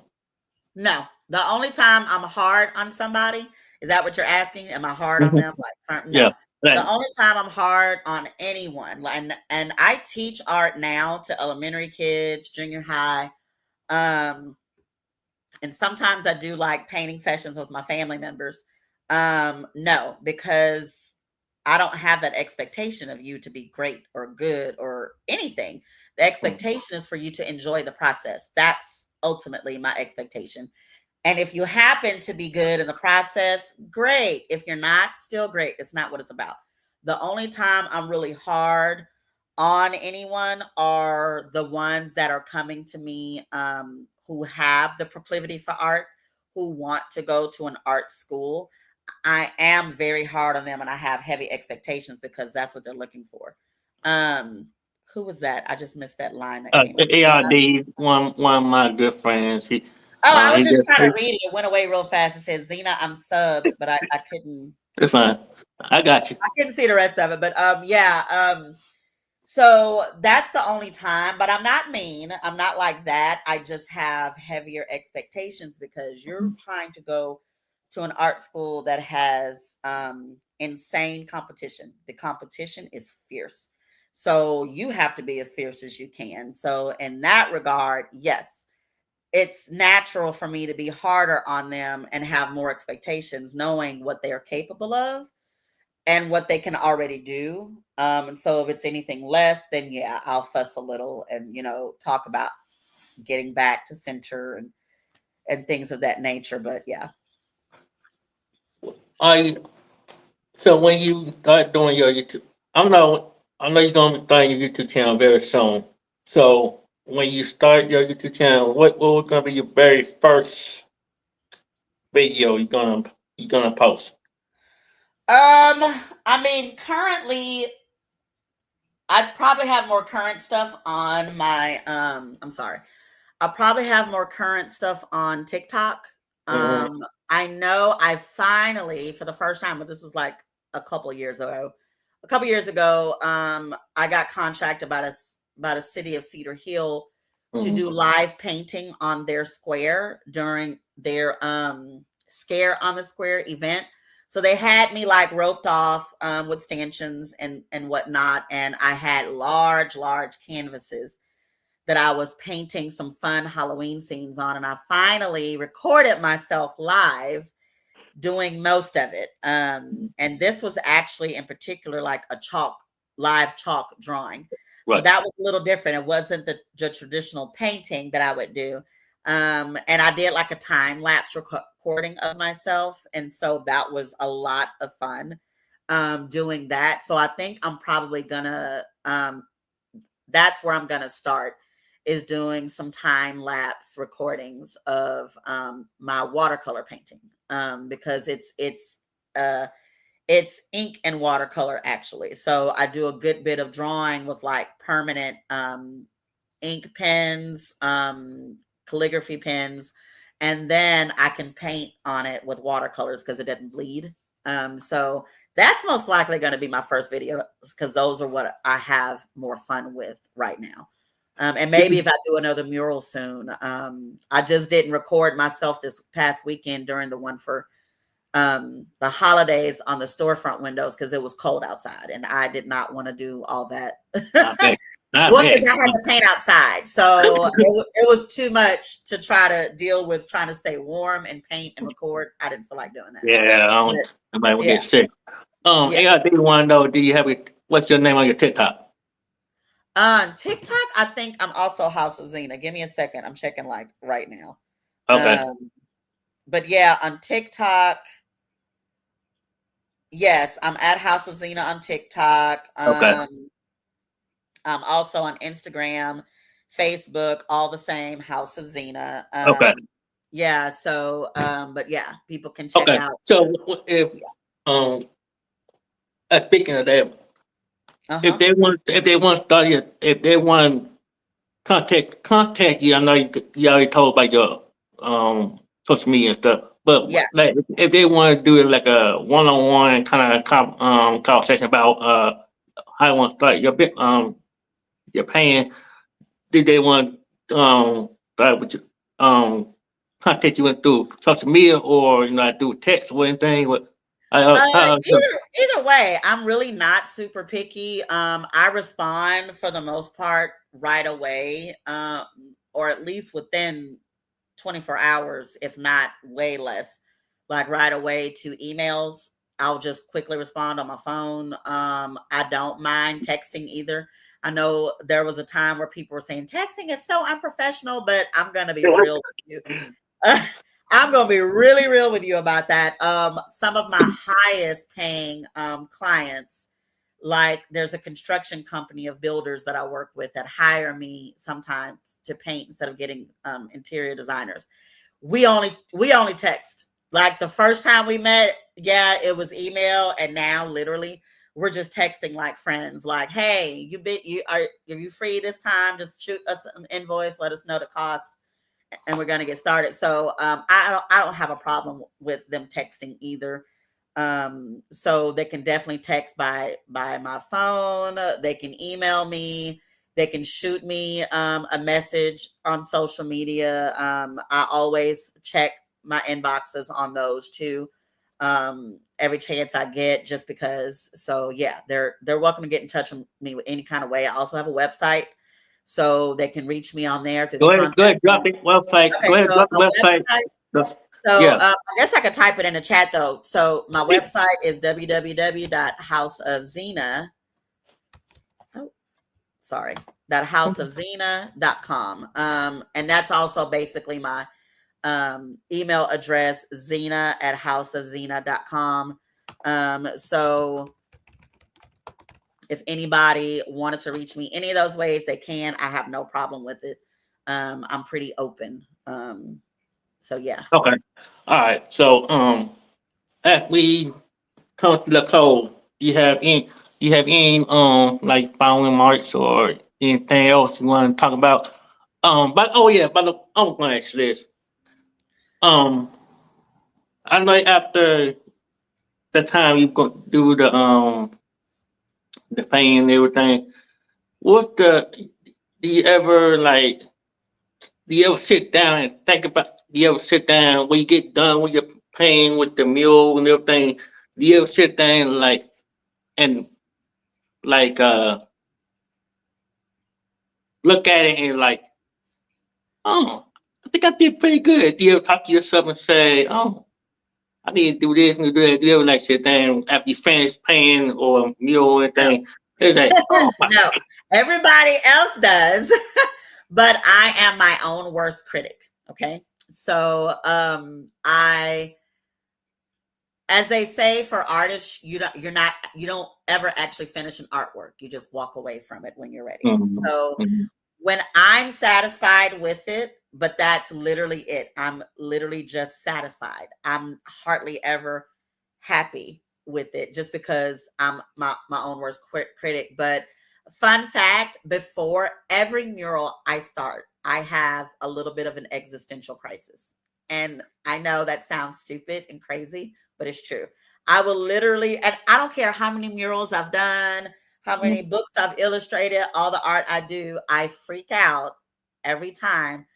No, the only time I'm hard on somebody, is that what you're asking? Am I hard on Mhm. them? Like, Yeah, no. The right. only time I'm hard on anyone, and I teach art now to elementary kids, junior high, um, and sometimes I do like painting sessions with my family members. No, because I don't have that expectation of you to be great or good or anything. The expectation is for you to enjoy the process. That's ultimately my expectation. And if you happen to be good in the process, great. If you're not, still great. It's not what it's about. The only time I'm really hard on anyone are the ones that are coming to me who have the proclivity for art, who want to go to an art school. I am very hard on them and I have heavy expectations because that's what they're looking for. Um, who was that? I just missed that line that came up. Zina? ARD, one of my good friends. Oh, I was He just just trying to read it. It went away real fast. It said, Zina, I'm subbed, but I couldn't it's fine. I got you. I couldn't see the rest of it. But yeah. So that's the only time, but I'm not mean. I'm not like that. I just have heavier expectations because you're trying to go to an art school that has insane competition. The competition is fierce. So you have to be as fierce as you can. So in that regard, yes, it's natural for me to be harder on them and have more expectations, knowing what they are capable of and what they can already do. And so if it's anything less, then yeah, I'll fuss a little and talk about getting back to center and and things of that nature. But yeah. I so when you start doing your YouTube, I know you're gonna be starting your YouTube channel very soon. So when you start your YouTube channel, what was gonna be your very first video you're gonna post? I mean, currently I'd probably have more current stuff on my I'm sorry. I'll probably have more current stuff on TikTok. Hmm. I know I finally, for the first time, but this was like a couple of years ago. A couple years ago, I got contracted by the city of Cedar Hill to Hmm. do live painting on their square during their Scare on the Square event. So they had me like roped off with stanchions and whatnot, and I had large canvases that I was painting some fun Halloween scenes on, and I finally recorded myself live doing most of it. And this was actually in particular like a live chalk drawing. So Right. that was a little different. It wasn't the traditional painting that I would do. And I did like a time lapse recording of myself. And so that was a lot of fun doing that. So I think I'm probably gonna, that's where I'm gonna start, is doing some time lapse recordings of my watercolor painting, because uh, it's ink and watercolor actually. So I do a good bit of drawing with like permanent ink pens, calligraphy pens, and then I can paint on it with watercolors because it doesn't bleed. So that's most likely going to be my first video because those are what I have more fun with right now. And maybe if I do another mural soon. I just didn't record myself this past weekend during the one for the holidays on the storefront windows because it was cold outside and I did not want to do all that. Not bad. Not Well, bad. because I had to paint outside, so it was too much to try to deal with trying to stay warm and paint and record. I didn't feel like doing that. Yeah, But I might yeah, get sick. yeah. Hey, I do want to know, do you have it? What's your name on your TikTok? On TikTok, I think I'm also House of Zina. Give me a second. I'm checking like right now. Okay. But yeah, on TikTok, yes, I'm at House of Zina on TikTok. Okay. I'm also on Instagram, Facebook, all the same, House of Zina. Okay. Yeah, so but yeah, people can check Okay. out. So if Yeah. um speaking of that, Uh-huh. if they want to start your if they want to contact you, I know you already told about your social media and stuff, but Yeah. like if they want to do it like a one-on-one kind of conversation about how you want to start your paying, did they want start with you contact you went through social media or through text or anything? What Either way, I'm really not super picky. I respond for the most part right away, or at least within 24 hours, if not way less, like right away to emails. I'll just quickly respond on my phone. I don't mind texting either. I know there was a time where people were saying texting is so unprofessional, but I'm going to be real with you. I'm gonna be really real with you about that. Some of my highest paying clients, like there's a construction company of builders that I work with that hire me sometimes to paint instead of getting interior designers. We only text. Like the first time we met, yeah, it was email, and now literally we're just texting like friends. Like, hey, are you free this time? Just shoot us an invoice, let us know the cost and we're going to get started. So I don't have a problem with them texting either. So they can definitely text by my phone. They can email me. They can shoot me a message on social media. I always check my inboxes on those too. Every chance I get, just because. So yeah, they're welcome to get in touch with me with any kind of way. I also have a website, so they can reach me on there through the go contact. ahead, drop the website. Go Okay, ahead, so drop the my website. website. That's- So Yeah. I guess I could type it in the chat though. So my website is www.houseofzina. Oh, sorry, .houseofzina.com. And that's also basically my email address, Zina@houseofzina.com. So if anybody wanted to reach me any of those ways, they can. I have no problem with it. I'm pretty open. So yeah. Okay. All right. So as we come to the close, you have any like following marks or anything else you want to talk about? But oh yeah, but I'm gonna ask you this. Um, I know after the time you go do the pain and everything, what the do you ever like? Do you ever sit down and think about? Do you ever sit down when you get done with your pain with the mule and everything? Do you ever sit down and like look at it and like, oh, I think I did pretty good. Do you ever talk to yourself and say, oh, I need to do this and do that? Do you ever like sit down after you finish pain or mule or No. anything? It's like, oh my No, everybody else does, but I am my own worst critic. Okay. So I as they say for artists, you don't ever actually finish an artwork. You just walk away from it when you're ready. Mhm, So mhm, when I'm satisfied with it, but that's literally it. I'm literally just satisfied. I'm hardly ever happy with it just because I'm my own worst critic. But fun fact, before every mural I start, I have a little bit of an existential crisis. And I know that sounds stupid and crazy, but it's true. I will literally, and I don't care how many murals I've done, how many mhm. books I've illustrated, all the art I do, I freak out every time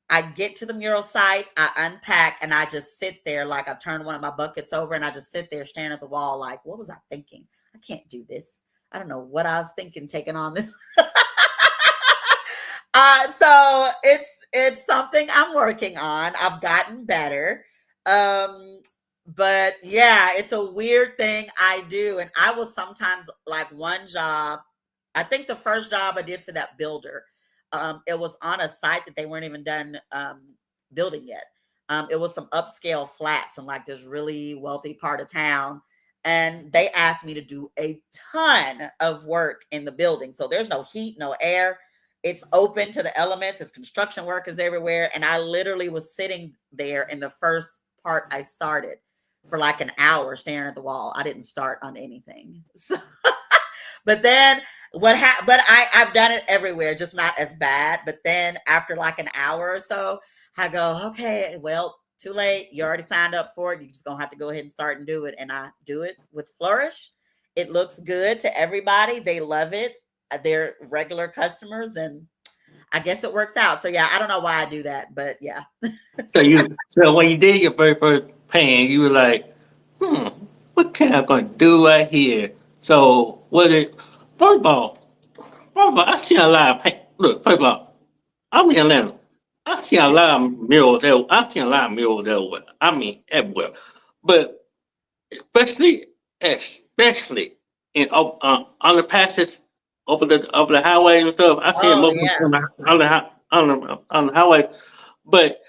I get to the mural site, I unpack, and I just sit there like I turned one of my buckets over and I just sit there staring at the wall like, what was I thinking? I can't do this. I don't know what I was thinking taking on this. So it's something I'm working on. I've gotten better. Um, but yeah, it's a weird thing I do. And I will sometimes like one job. I think the first job I did for that builder, it was on a site that they weren't even done building yet. It was some upscale flats in like this really wealthy part of town. And they asked me to do a ton of work in the building. So there's no heat, no air. It's open to the elements. It's construction workers everywhere. And I literally was sitting there in the first part I started for like an hour staring at the wall. I didn't start on anything. So, but then but I've done it everywhere, just not as bad. But then after like an hour or so, I go, okay, well, too late. You already signed up for it. You're just gonna have to go ahead and start and do it. And I do it with flourish. It looks good to everybody. They love it. They're regular customers, and I guess it works out. So yeah, I don't know why I do that, but yeah. So when you did your very first pain, you were like, what can I gonna do right here? So what it first of all, I see a lot of pain. Look, first of all, I'm in Atlanta. I see a lot of murals there. I see a lot of murals everywhere. I mean everywhere. But especially especially in underpasses over the highway and stuff. I see it Oh more yeah. on the highway. But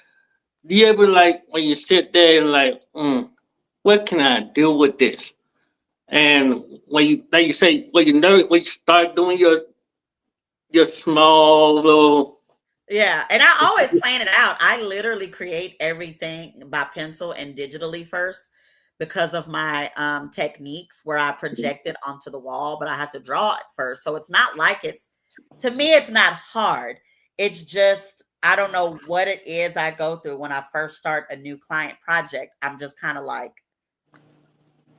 do you ever like when you sit there and like, what can I do with this? And when you like you say when you know when you start doing your small little Yeah, and I always plan it out. I literally create everything by pencil and digitally first because of my techniques where I project it onto the wall, but I have to draw it first. So it's not like it's to me, it's not hard. It's just I don't know what it is I go through when I first start a new client project. I'm just kind of like,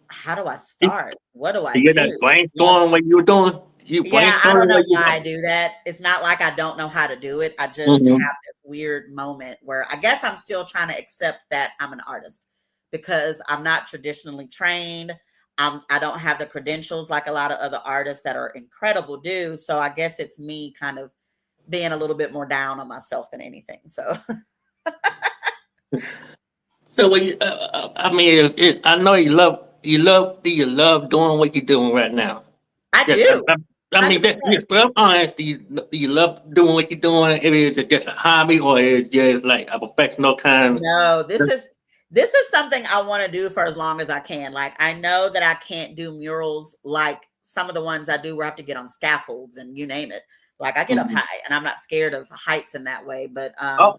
how do I start? What do I you get that do? brainstorm when you're doing you Yeah, I don't brainstorming know when you why I do that. It's not like I don't know how to do it. I just mm-hmm. have this weird moment where I guess I'm still trying to accept that I'm an artist because I'm not traditionally trained. I don't have the credentials like a lot of other artists that are incredible do. So I guess it's me kind of being a little bit more down on myself than anything. So So when I mean I know you love do you love doing what you're doing right now? I Yeah, do. I mean, that, 100%. but I'm honest, do you love doing what you're doing? Is it just a hobby or is it just like a professional kind? No, this is something I want to do for as long as I can. Like I know that I can't do murals like some of the ones I do where I have to get on scaffolds and you name it. Like I get up Mhm. high and I'm not scared of heights in that way, but Oh,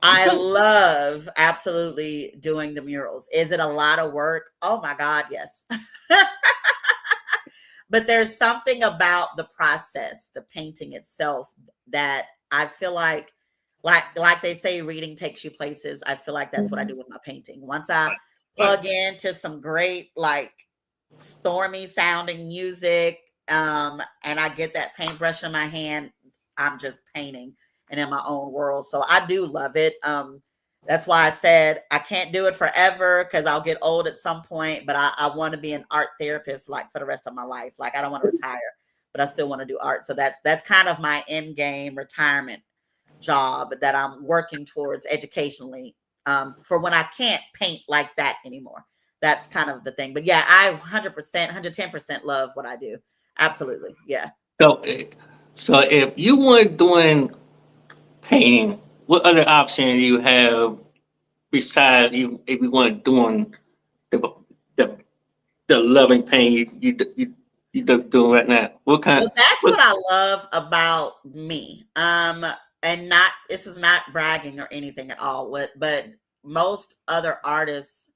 I okay. love absolutely doing the murals. Is it a lot of work? Oh my God, yes. But there's something about the process, the painting itself, that I feel like they say reading takes you places. I feel like that's what I Mhm. do with my painting. Once I Right. plug into some great like stormy sounding music, and I get that paintbrush in my hand, I'm just painting and in my own world. So I do love it. That's why I said I can't do it forever because I'll get old at some point, but I want to be an art therapist like for the rest of my life. Like I don't want to retire, but I still want to do art. So that's kind of my end game retirement job that I'm working towards educationally, for when I can't paint like that anymore. That's kind of the thing. But yeah, I 100%, 110% love what I do. Absolutely. Yeah. So, so if you weren't doing painting, what other option do you have besides you if you weren't doing the the, the loving pain you doing right now? What Well, kind? that's What? what I love about me. And not this is not bragging or anything at all. But most other artists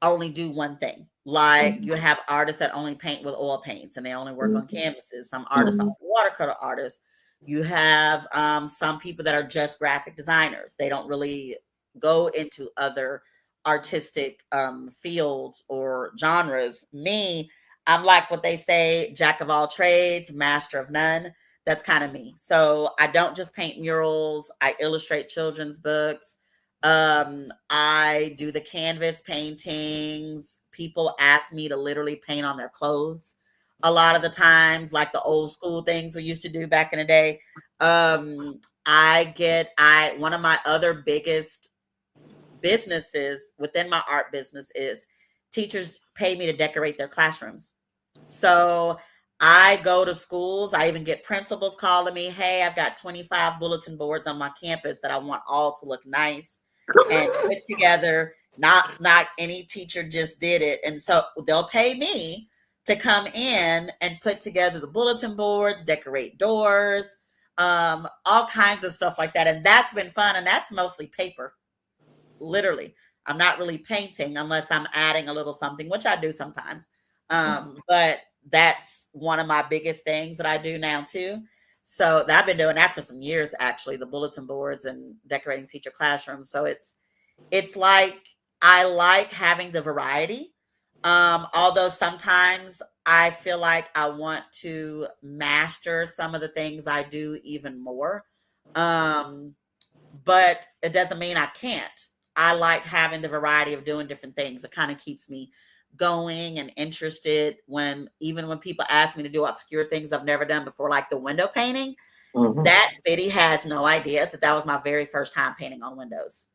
only do one thing. Like you have artists that only paint with oil paints and they only work on canvases. Some artists are watercolor artists. You have some people that are just graphic designers. They don't really go into other artistic fields or genres. Me, I'm like what they say, jack of all trades, master of none. That's kind of me. So I don't just paint murals. I illustrate children's books. I do the canvas paintings. People ask me to literally paint on their clothes a lot of the times, like the old school things we used to do back in the day. I one of my other biggest businesses within my art business is teachers pay me to decorate their classrooms. So I go to schools. I even get principals calling me, hey, I've got 25 bulletin boards on my campus that I want all to look nice and put together. Not any teacher just did it. And so they'll pay me to come in and put together the bulletin boards, decorate doors, all kinds of stuff like that. And that's been fun. And that's mostly paper, literally. I'm not really painting unless I'm adding a little something, which I do sometimes. But that's one of my biggest things that I do now too. So I've been doing that for some years, actually, the bulletin boards and decorating teacher classrooms. So it's like I like having the variety. Although sometimes I feel like I want to master some of the things I do even more. Um, but it doesn't mean I can't. I like having the variety of doing different things. It kind of keeps me going and interested when even when people ask me to do obscure things I've never done before, like the window painting. Mhm. That city has no idea that that was my very first time painting on windows.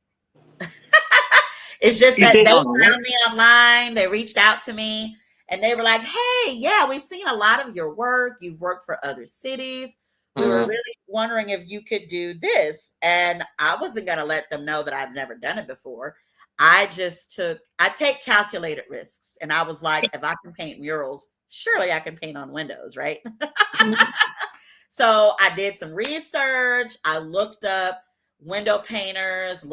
It's just You that did they on what? found me online, they reached out to me, and they were like, "Hey, yeah, we've seen a lot of your work. You've worked for other cities. We were Mhm. really wondering if you could do this." And I wasn't going to let them know that I've never done it before. I take calculated risks. And I was like, if I can paint murals, surely I can paint on windows, right? So I did some research. I looked up window painters,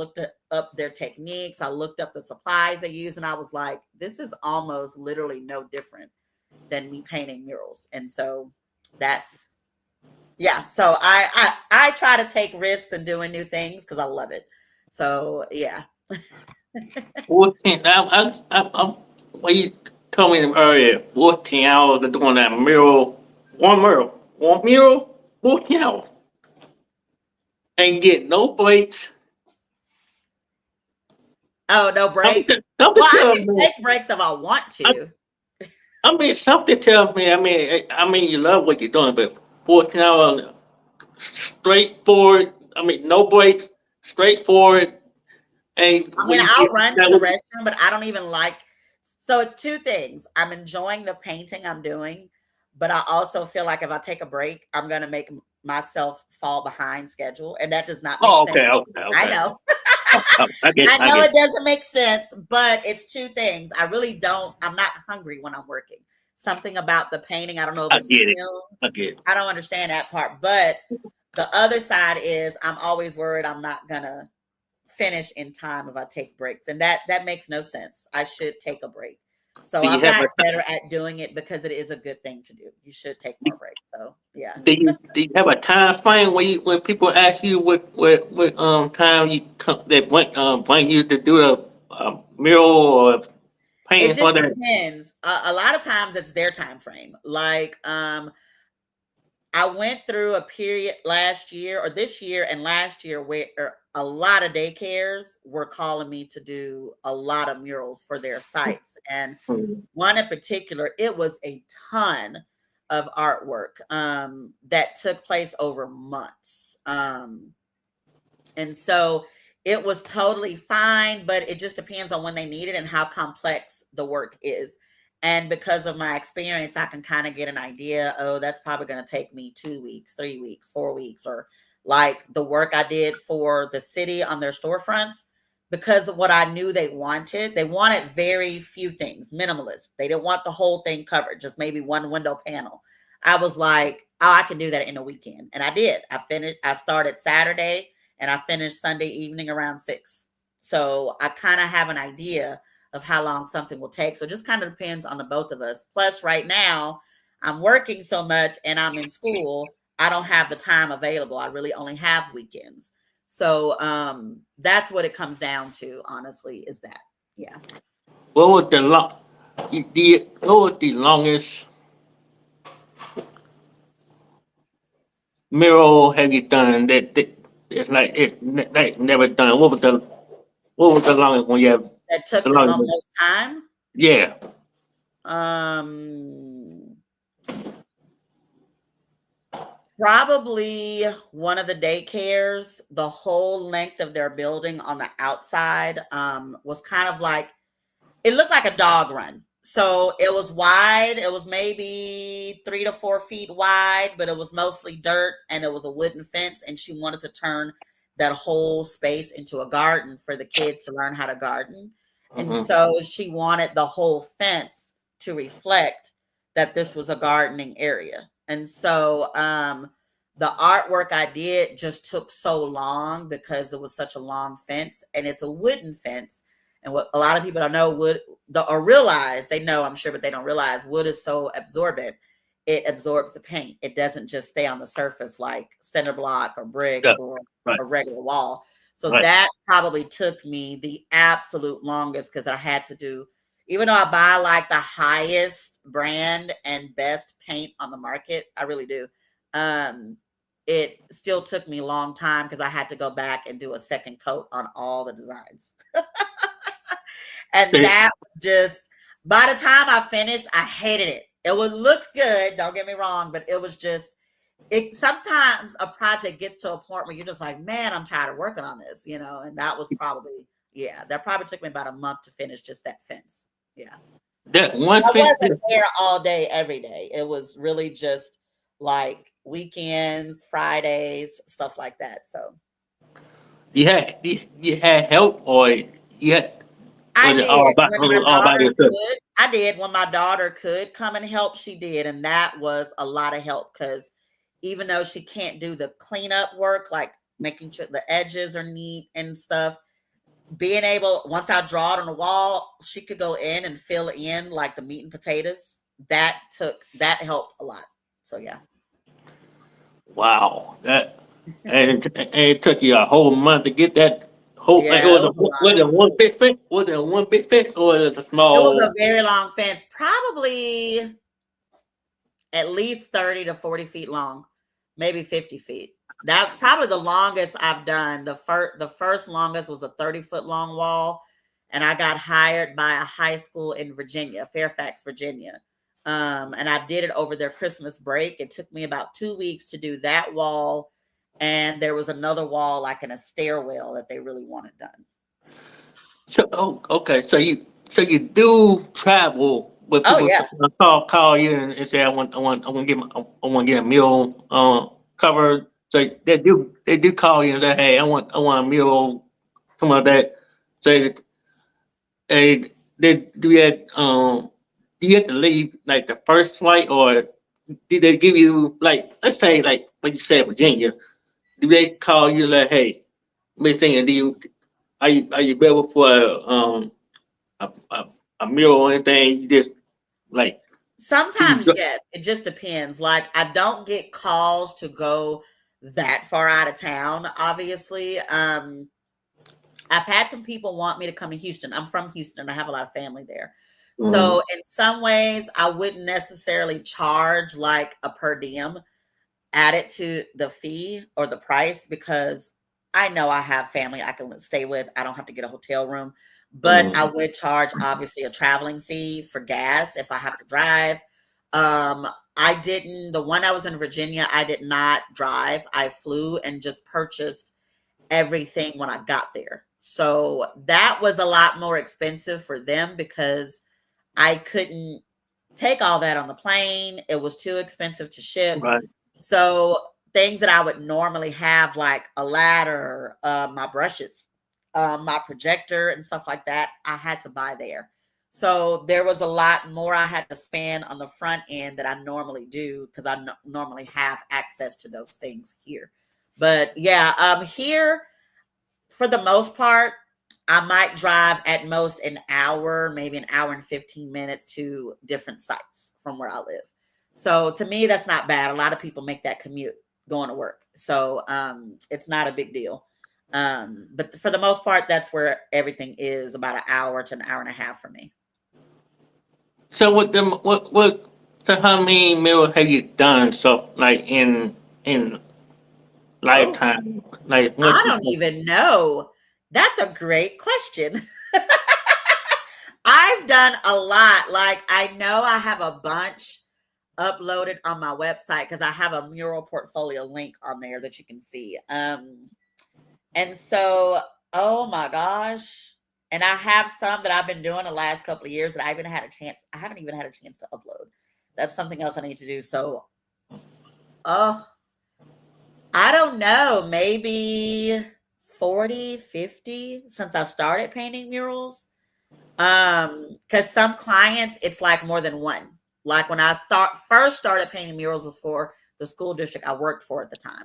up their techniques. I looked up the supplies they use, and I was like, this is almost literally no different than me painting murals. And so that's yeah. So I try to take risks and doing new things because I love it. So yeah. 14. What you told me earlier, 14 hours of doing that mural, one mural, 14 hours, and get no breaks. Oh, no breaks. Something Well, I tells can me. take breaks if I want I, to. I mean, something tells me. You love what you're doing, but 14 hours straightforward. I mean, no breaks, straightforward, and I mean, you I'll run to that the would. restroom, but I don't even like. So it's two things. I'm enjoying the painting I'm doing, But I also feel like if I take a break, I'm going to make myself fall behind schedule. And that does not make Oh, sense. okay, okay, I okay. know. I get, I I know get, it doesn't make sense, but it's two things. I really don't, I'm not hungry when I'm working. Something about the painting, I don't know if I it's the get it. I films. get it. I don't understand that part. But the other side is I'm always worried I'm not gonna finish in time if I take breaks. And that makes no sense. I should take a break. So Do you I've have gotten a better at doing it because it is a good thing to do. You should take more breaks. So yeah. do you have a time frame when people ask you what time you come that bring you to do a mural or It painting just for that? depends. A lot of times it's their time frame. Like I went through a period last year or this year and last year where a lot of daycares were calling me to do a lot of murals for their sites. And Mhm. one in particular, it was a ton of artwork that took place over months. And so it was totally fine, but it just depends on when they need it and how complex the work is. And because of my experience, I can kind of get an idea. Oh, that's probably going to take me 2 weeks, 3 weeks, 4 weeks, or like the work I did for the city on their storefronts. Because of what I knew they wanted very few things, minimalist. They didn't want the whole thing covered, just maybe one window panel. I was like, oh, I can do that in a weekend. And I did. I started Saturday and I finished Sunday evening around 6. So I kind of have an idea of how long something will take. So it just kind of depends on the both of us. Plus, right now, I'm working so much and I'm in school, I don't have the time available. I really only have weekends. So that's what it comes down to, honestly, is that. Yeah. What was the long what was the longest mural have you done that it's like like never done? What was the longest one you have? That took The the longest one? most time. Yeah. Um Probably one of the daycares, the whole length of their building on the outside was kind of like, it looked like a dog run. So it was wide. It was maybe 3 to 4 feet wide, but it was mostly dirt and it was a wooden fence. And she wanted to turn that whole space into a garden for the kids to learn how to garden. And Hmm. so she wanted the whole fence to reflect that this was a gardening area. And so the artwork I did just took so long because it was such a long fence and it's a wooden fence. And what a lot of people don't know or realize, they know, I'm sure, but they don't realize wood is so absorbent. It absorbs the paint. It doesn't just stay on the surface like cinder block or brick Yeah. or Right. a regular wall. So Right. that probably took me the absolute longest because I had to do, even though I buy like the highest brand and best paint on the market, I really do. It still took me a long time because I had to go back and do a second coat on all the designs. And See, that was just, by the time I finished, I hated it. It was looked good, don't get me wrong, but it was just, it sometimes a project gets to a point where you're just like, man, I'm tired of working on this, and that was probably, yeah, that probably took me about a month to finish just that fence. Yeah. that one I fence. wasn't there all day, every day. It was really just like weekends, Fridays, stuff like that. So You had help or you had I was it all did by when it my was all by daughter yourself? could. I did when my daughter could come and help. She did, and that was a lot of help because even though she can't do the cleanup work, like making sure the edges are neat and stuff, being able, once I draw it on the wall, she could go in and fill in like the meat and potatoes. That helped a lot. So yeah, Wow. And it took you a whole month to get that whole like, yeah, it was a lot. was it one big fence? Was it one big fence or was it a It was a small? very long fence, probably at least 30 to 40 feet long, maybe 50 feet. That's probably the longest I've done. The first longest was a 30-foot long wall, and I got hired by a high school in Virginia, Fairfax, Virginia. And I did it over their Christmas break. It took me about 2 weeks to do that wall, and there was another wall like in a stairwell that they really wanted done. So okay, so you do travel But Oh people yeah. call you and say, I want to get I want to get a meal covered. So they do call you and say, hey, I want a meal, something like that. Say, hey, they do that. Do you have to leave like the first flight, or did they give you like, let's say like what you said, Virginia? Do they call you like, hey, Miss Zina, are you available for a, a, a meal or anything? You just like you Sometimes, yes, it just depends. Like, I don't get calls to go that far out of town, obviously. I've had some people want me to come to Houston. I'm from Houston. I have a lot of family there. mm, So, in some ways, I wouldn't necessarily charge like a per diem added to the fee or the price because I know I have family I can stay with. I don't have to get a hotel room, but I mm, would charge obviously a traveling fee for gas if I have to drive. Um, I didn't, the one I was in Virginia, I did not drive. I flew and just purchased everything when I got there. So that was a lot more expensive for them because I couldn't take all that on the plane. It was too expensive to ship. right, So things that I would normally have, like a ladder, my brushes, my projector, and stuff like that, I had to buy there. So there was a lot more I had to spend on the front end that I normally do because I normally have access to those things here. But yeah, here for the most part, I might drive at most an hour, maybe an hour and 15 minutes to different sites from where I live. So to me, that's not bad. A lot of people make that commute going to work. So it's not a big deal. But for the most part, that's where everything is about an hour to an hour and a half for me. so what them what so how many meals have you done so like in Oh, lifetime, like I what you don't even know. That's a great question. I've done a lot. Like, I know I have a bunch uploaded on my website because I have a mural portfolio link on there that you can see. And so, oh my gosh. And I have some that I've been doing the last couple of years that I haven't even had a chance to upload. That's something else I need to do. So, oh, I don't know, maybe 40, 50 since I started painting murals. Because some clients, it's like more than one. Like when I first started painting murals was for the school district I worked for at the time.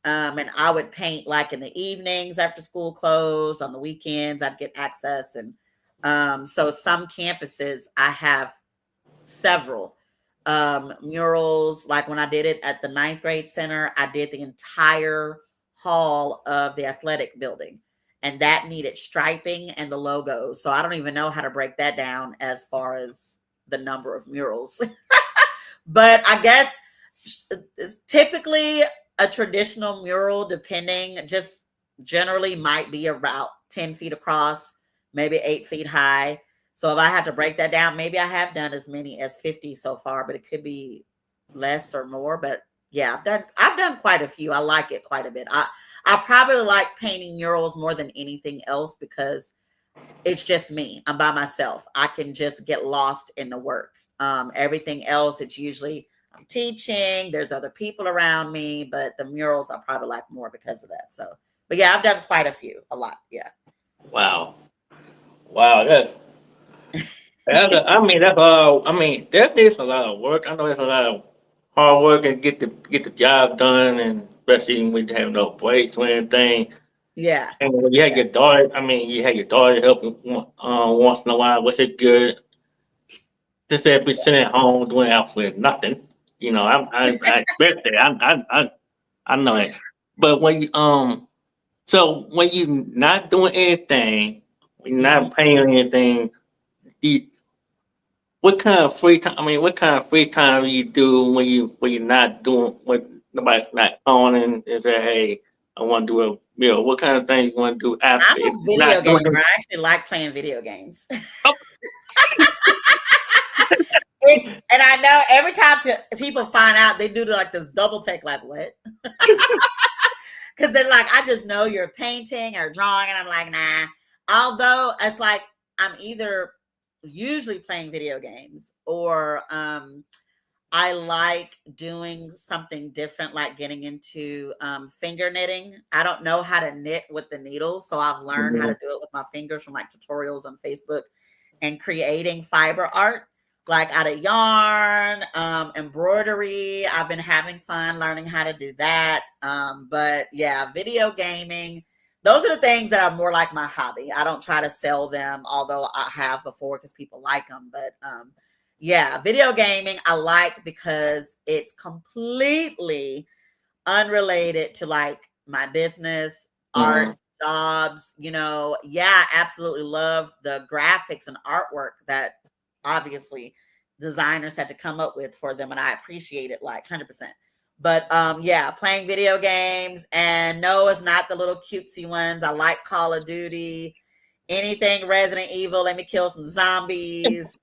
And I would paint like in the evenings after school closed, on the weekends, I'd get access. And so some campuses I have several murals. Like when I did it at the ninth grade center, I did the entire hall of the athletic building, and that needed striping and the logos. So I don't even know how to break that down as far as the number of murals. But I guess it's typically a traditional mural, depending, just generally might be about 10 feet across, maybe 8 feet high. So if I had to break that down, maybe I have done as many as 50 so far, but it could be less or more. But yeah, I've done quite a few. I like it quite a bit. I probably like painting murals more than anything else because it's just me. I'm by myself. I can just get lost in the work. Everything else, it's usually I'm teaching, there's other people around me, but the murals I probably like more because of that. So, but yeah, I've done quite a few, a lot. Yeah. wow, wow, I mean that's I mean that is a lot of work. I know it's a lot of hard work and get the job done, and especially when you have no breaks or anything. Yeah. And when you have your daughter, I mean, you have your daughter helping once in a while, which is good. Just to be sitting at home doing absolutely nothing. I expect that. I know that. But so when you not doing anything, when you're Mhm. not paying anything, you, what kind of free time? I mean, what kind of free time you do when you're not doing when nobody's not calling and say, hey, I want to do a meal. What kind of things you want to do after I'm if a you're video not doing gamer. them? I actually like playing video games. Oh, And I know every time people find out, they do like this double take, like what? Because they're like, I just know you're painting or drawing, and I'm like, nah. Although it's like I'm either usually playing video games, or I like doing something different, like getting into finger knitting. I don't know how to knit with the needles, so I've learned how to Mhm. do it with my fingers from like tutorials on Facebook, and creating fiber art like out of yarn, embroidery. I've been having fun learning how to do that. But yeah, video gaming. Those are the things that are more like my hobby. I don't try to sell them, although I have before because people like them. But yeah, video gaming I like because it's completely unrelated to like my business, art, Mhm. jobs, Yeah, I absolutely love the graphics and artwork that obviously designers had to come up with for them, and I appreciate it like 100%. But yeah, playing video games, and no, it's not the little cutesy ones. I like Call of Duty, anything Resident Evil, let me kill some zombies.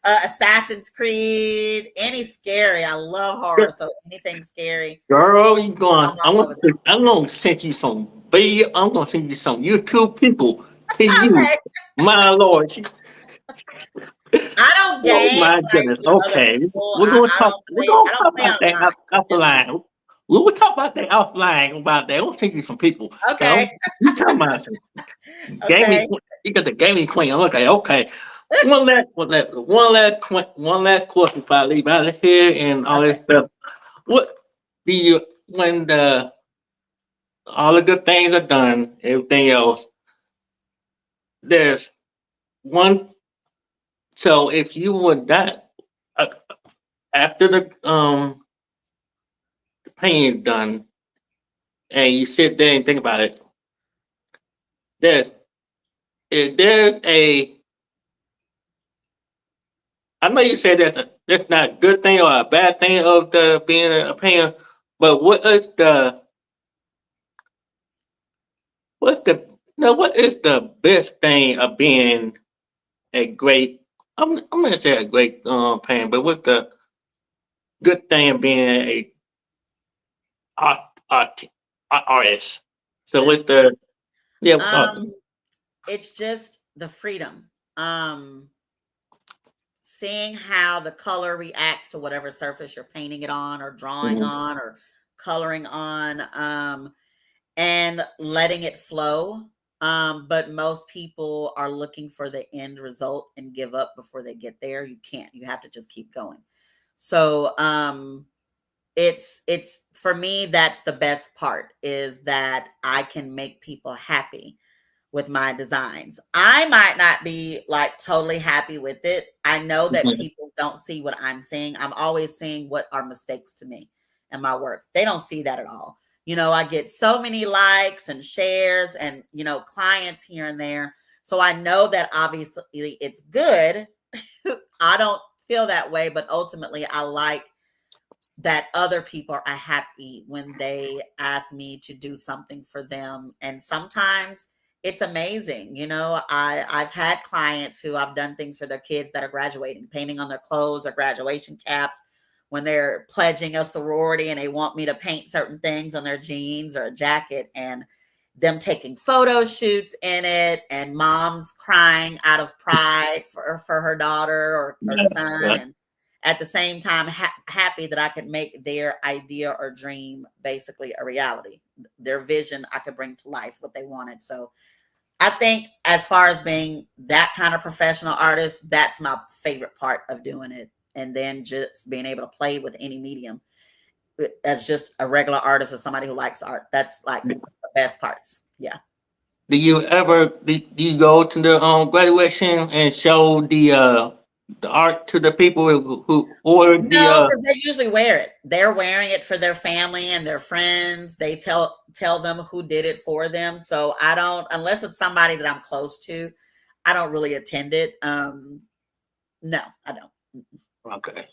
Assassin's Creed, any scary. I love horror, so anything scary, Girl, you going? I'm all over that. I'm gonna send you some video. I'm gonna send you some YouTube people to you. Okay. My lord. I don't Oh game my like goodness. with other Okay, people. we're I, gonna I talk. don't We're play. gonna I don't talk play about that online. It's just me. offline. We'll talk about that offline about that. We'll send you some people. So Okay. you talking about some gaming? Okay. You got the gaming queen. Okay, okay. One last question before I leave out of here and all Okay. this stuff. What do you when the all the good things are done, everything else? There's one. So if you would that uh, after the painting is done, and you sit there and think about it, there's is there a I know you said that's not a good thing or a bad thing of the being a painter, but what's the no what is the best thing of being a great I'm gonna say a great painter, but what's the good thing of being a art, art, artist? So The with the yeah, what's art? um, it's just the freedom. Seeing how the color reacts to whatever surface you're painting it on, or drawing Mhm, on, or coloring on. And letting it flow. But most people are looking for the end result and give up before they get there. You can't. You have to just keep going. So it's for me, that's the best part, is that I can make people happy with my designs. I might not be like totally happy with it. I know that mhm. people don't see what I'm seeing. I'm always seeing what are mistakes to me and my work. They don't see that at all. I get so many likes and shares and, clients here and there. So I know that obviously it's good. I don't feel that way, but ultimately I like that other people are happy when they ask me to do something for them. And sometimes it's amazing. I've had clients who I've done things for their kids that are graduating, painting on their clothes or graduation caps, when they're pledging a sorority and they want me to paint certain things on their jeans or a jacket, and them taking photo shoots in it, and moms crying out of pride for her daughter or Yeah, son, yeah. and at the same time happy that I could make their idea or dream basically a reality. Their vision, I could bring to life what they wanted. So I think, as far as being that kind of professional artist, that's my favorite part of doing it. And then just being able to play with any medium as just a regular artist or somebody who likes art. That's like the best parts. Yeah. Do you go to the graduation and show the art to the people who ordered the No, because they usually wear it. They're wearing it for their family and their friends. They tell them who did it for them. So I don't, unless it's somebody that I'm close to, I don't really attend it. No, I don't. okay.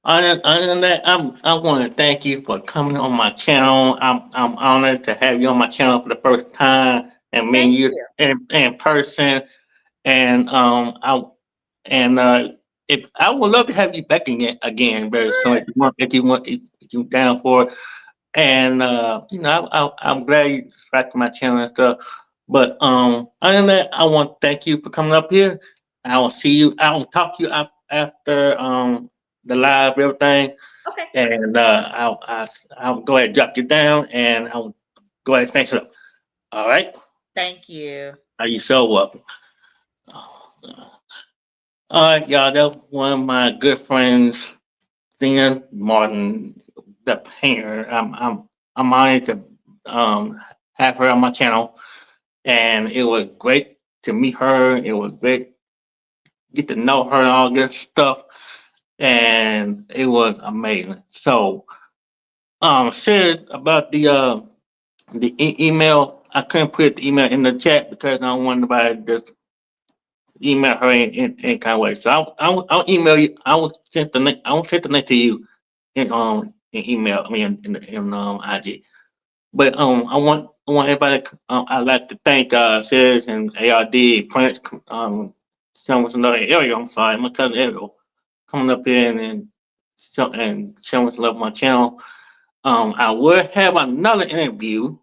Other than that, I want to thank you for coming on my channel. I'm honored to have you on my channel for the first time and meeting Thank you you. in person. And and if I would love to have you back again very soon Sure. if you down for it. And I'm glad you subscribed to my channel and stuff. But other than that, I want to thank you for coming up here. I will see you. I will talk to you after the live everything, Okay. and I'll go ahead and drop you down, and I'll go ahead and finish it up. All right. Thank you. Are you so welcome? All right, y'all. That's one of my good friends, Zina Martin, the painter. I'm honored to have her on my channel, and it was great to meet her. It was great get to know her and all this stuff, and it was amazing. So, said about the email. I couldn't put the email in the chat because I don't want nobody to just email her in any kind of way. So I'll email you. I will send the link. I will send the link to you in email. I mean in IG. But I want everybody. I'd like to thank Sis and ARD Prince. Showing us another Ariel. I'm sorry, my cousin Ariel coming up here and showing us love on my channel. I will have another interview.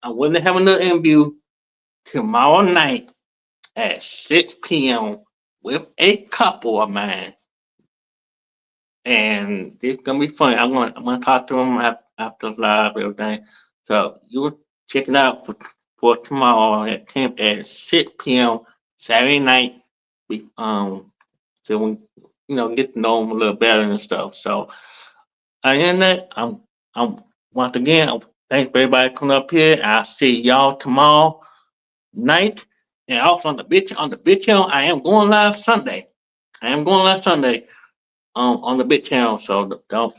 I will have another interview tomorrow night at 6 p.m. with a couple of mine, and it's gonna be fun. I'm gonna talk to them after live everything. So you check it out for tomorrow at 6 p.m. Saturday night. We so we get to know them a little better and stuff. So other than that, I'm once again thanks for everybody coming up here. I'll see y'all tomorrow night. And also on the big channel, I am going live Sunday. I am going live Sunday on the big channel. So don't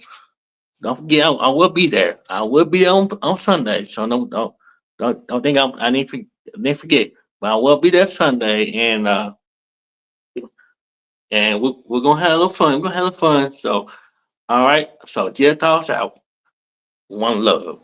forget I will be there. I will be there on Sunday. So don't think I need to forget. But I will be there Sunday and we're gonna have a little fun. We're gonna have a little fun. So all right. So Jarrett Talks out. One love.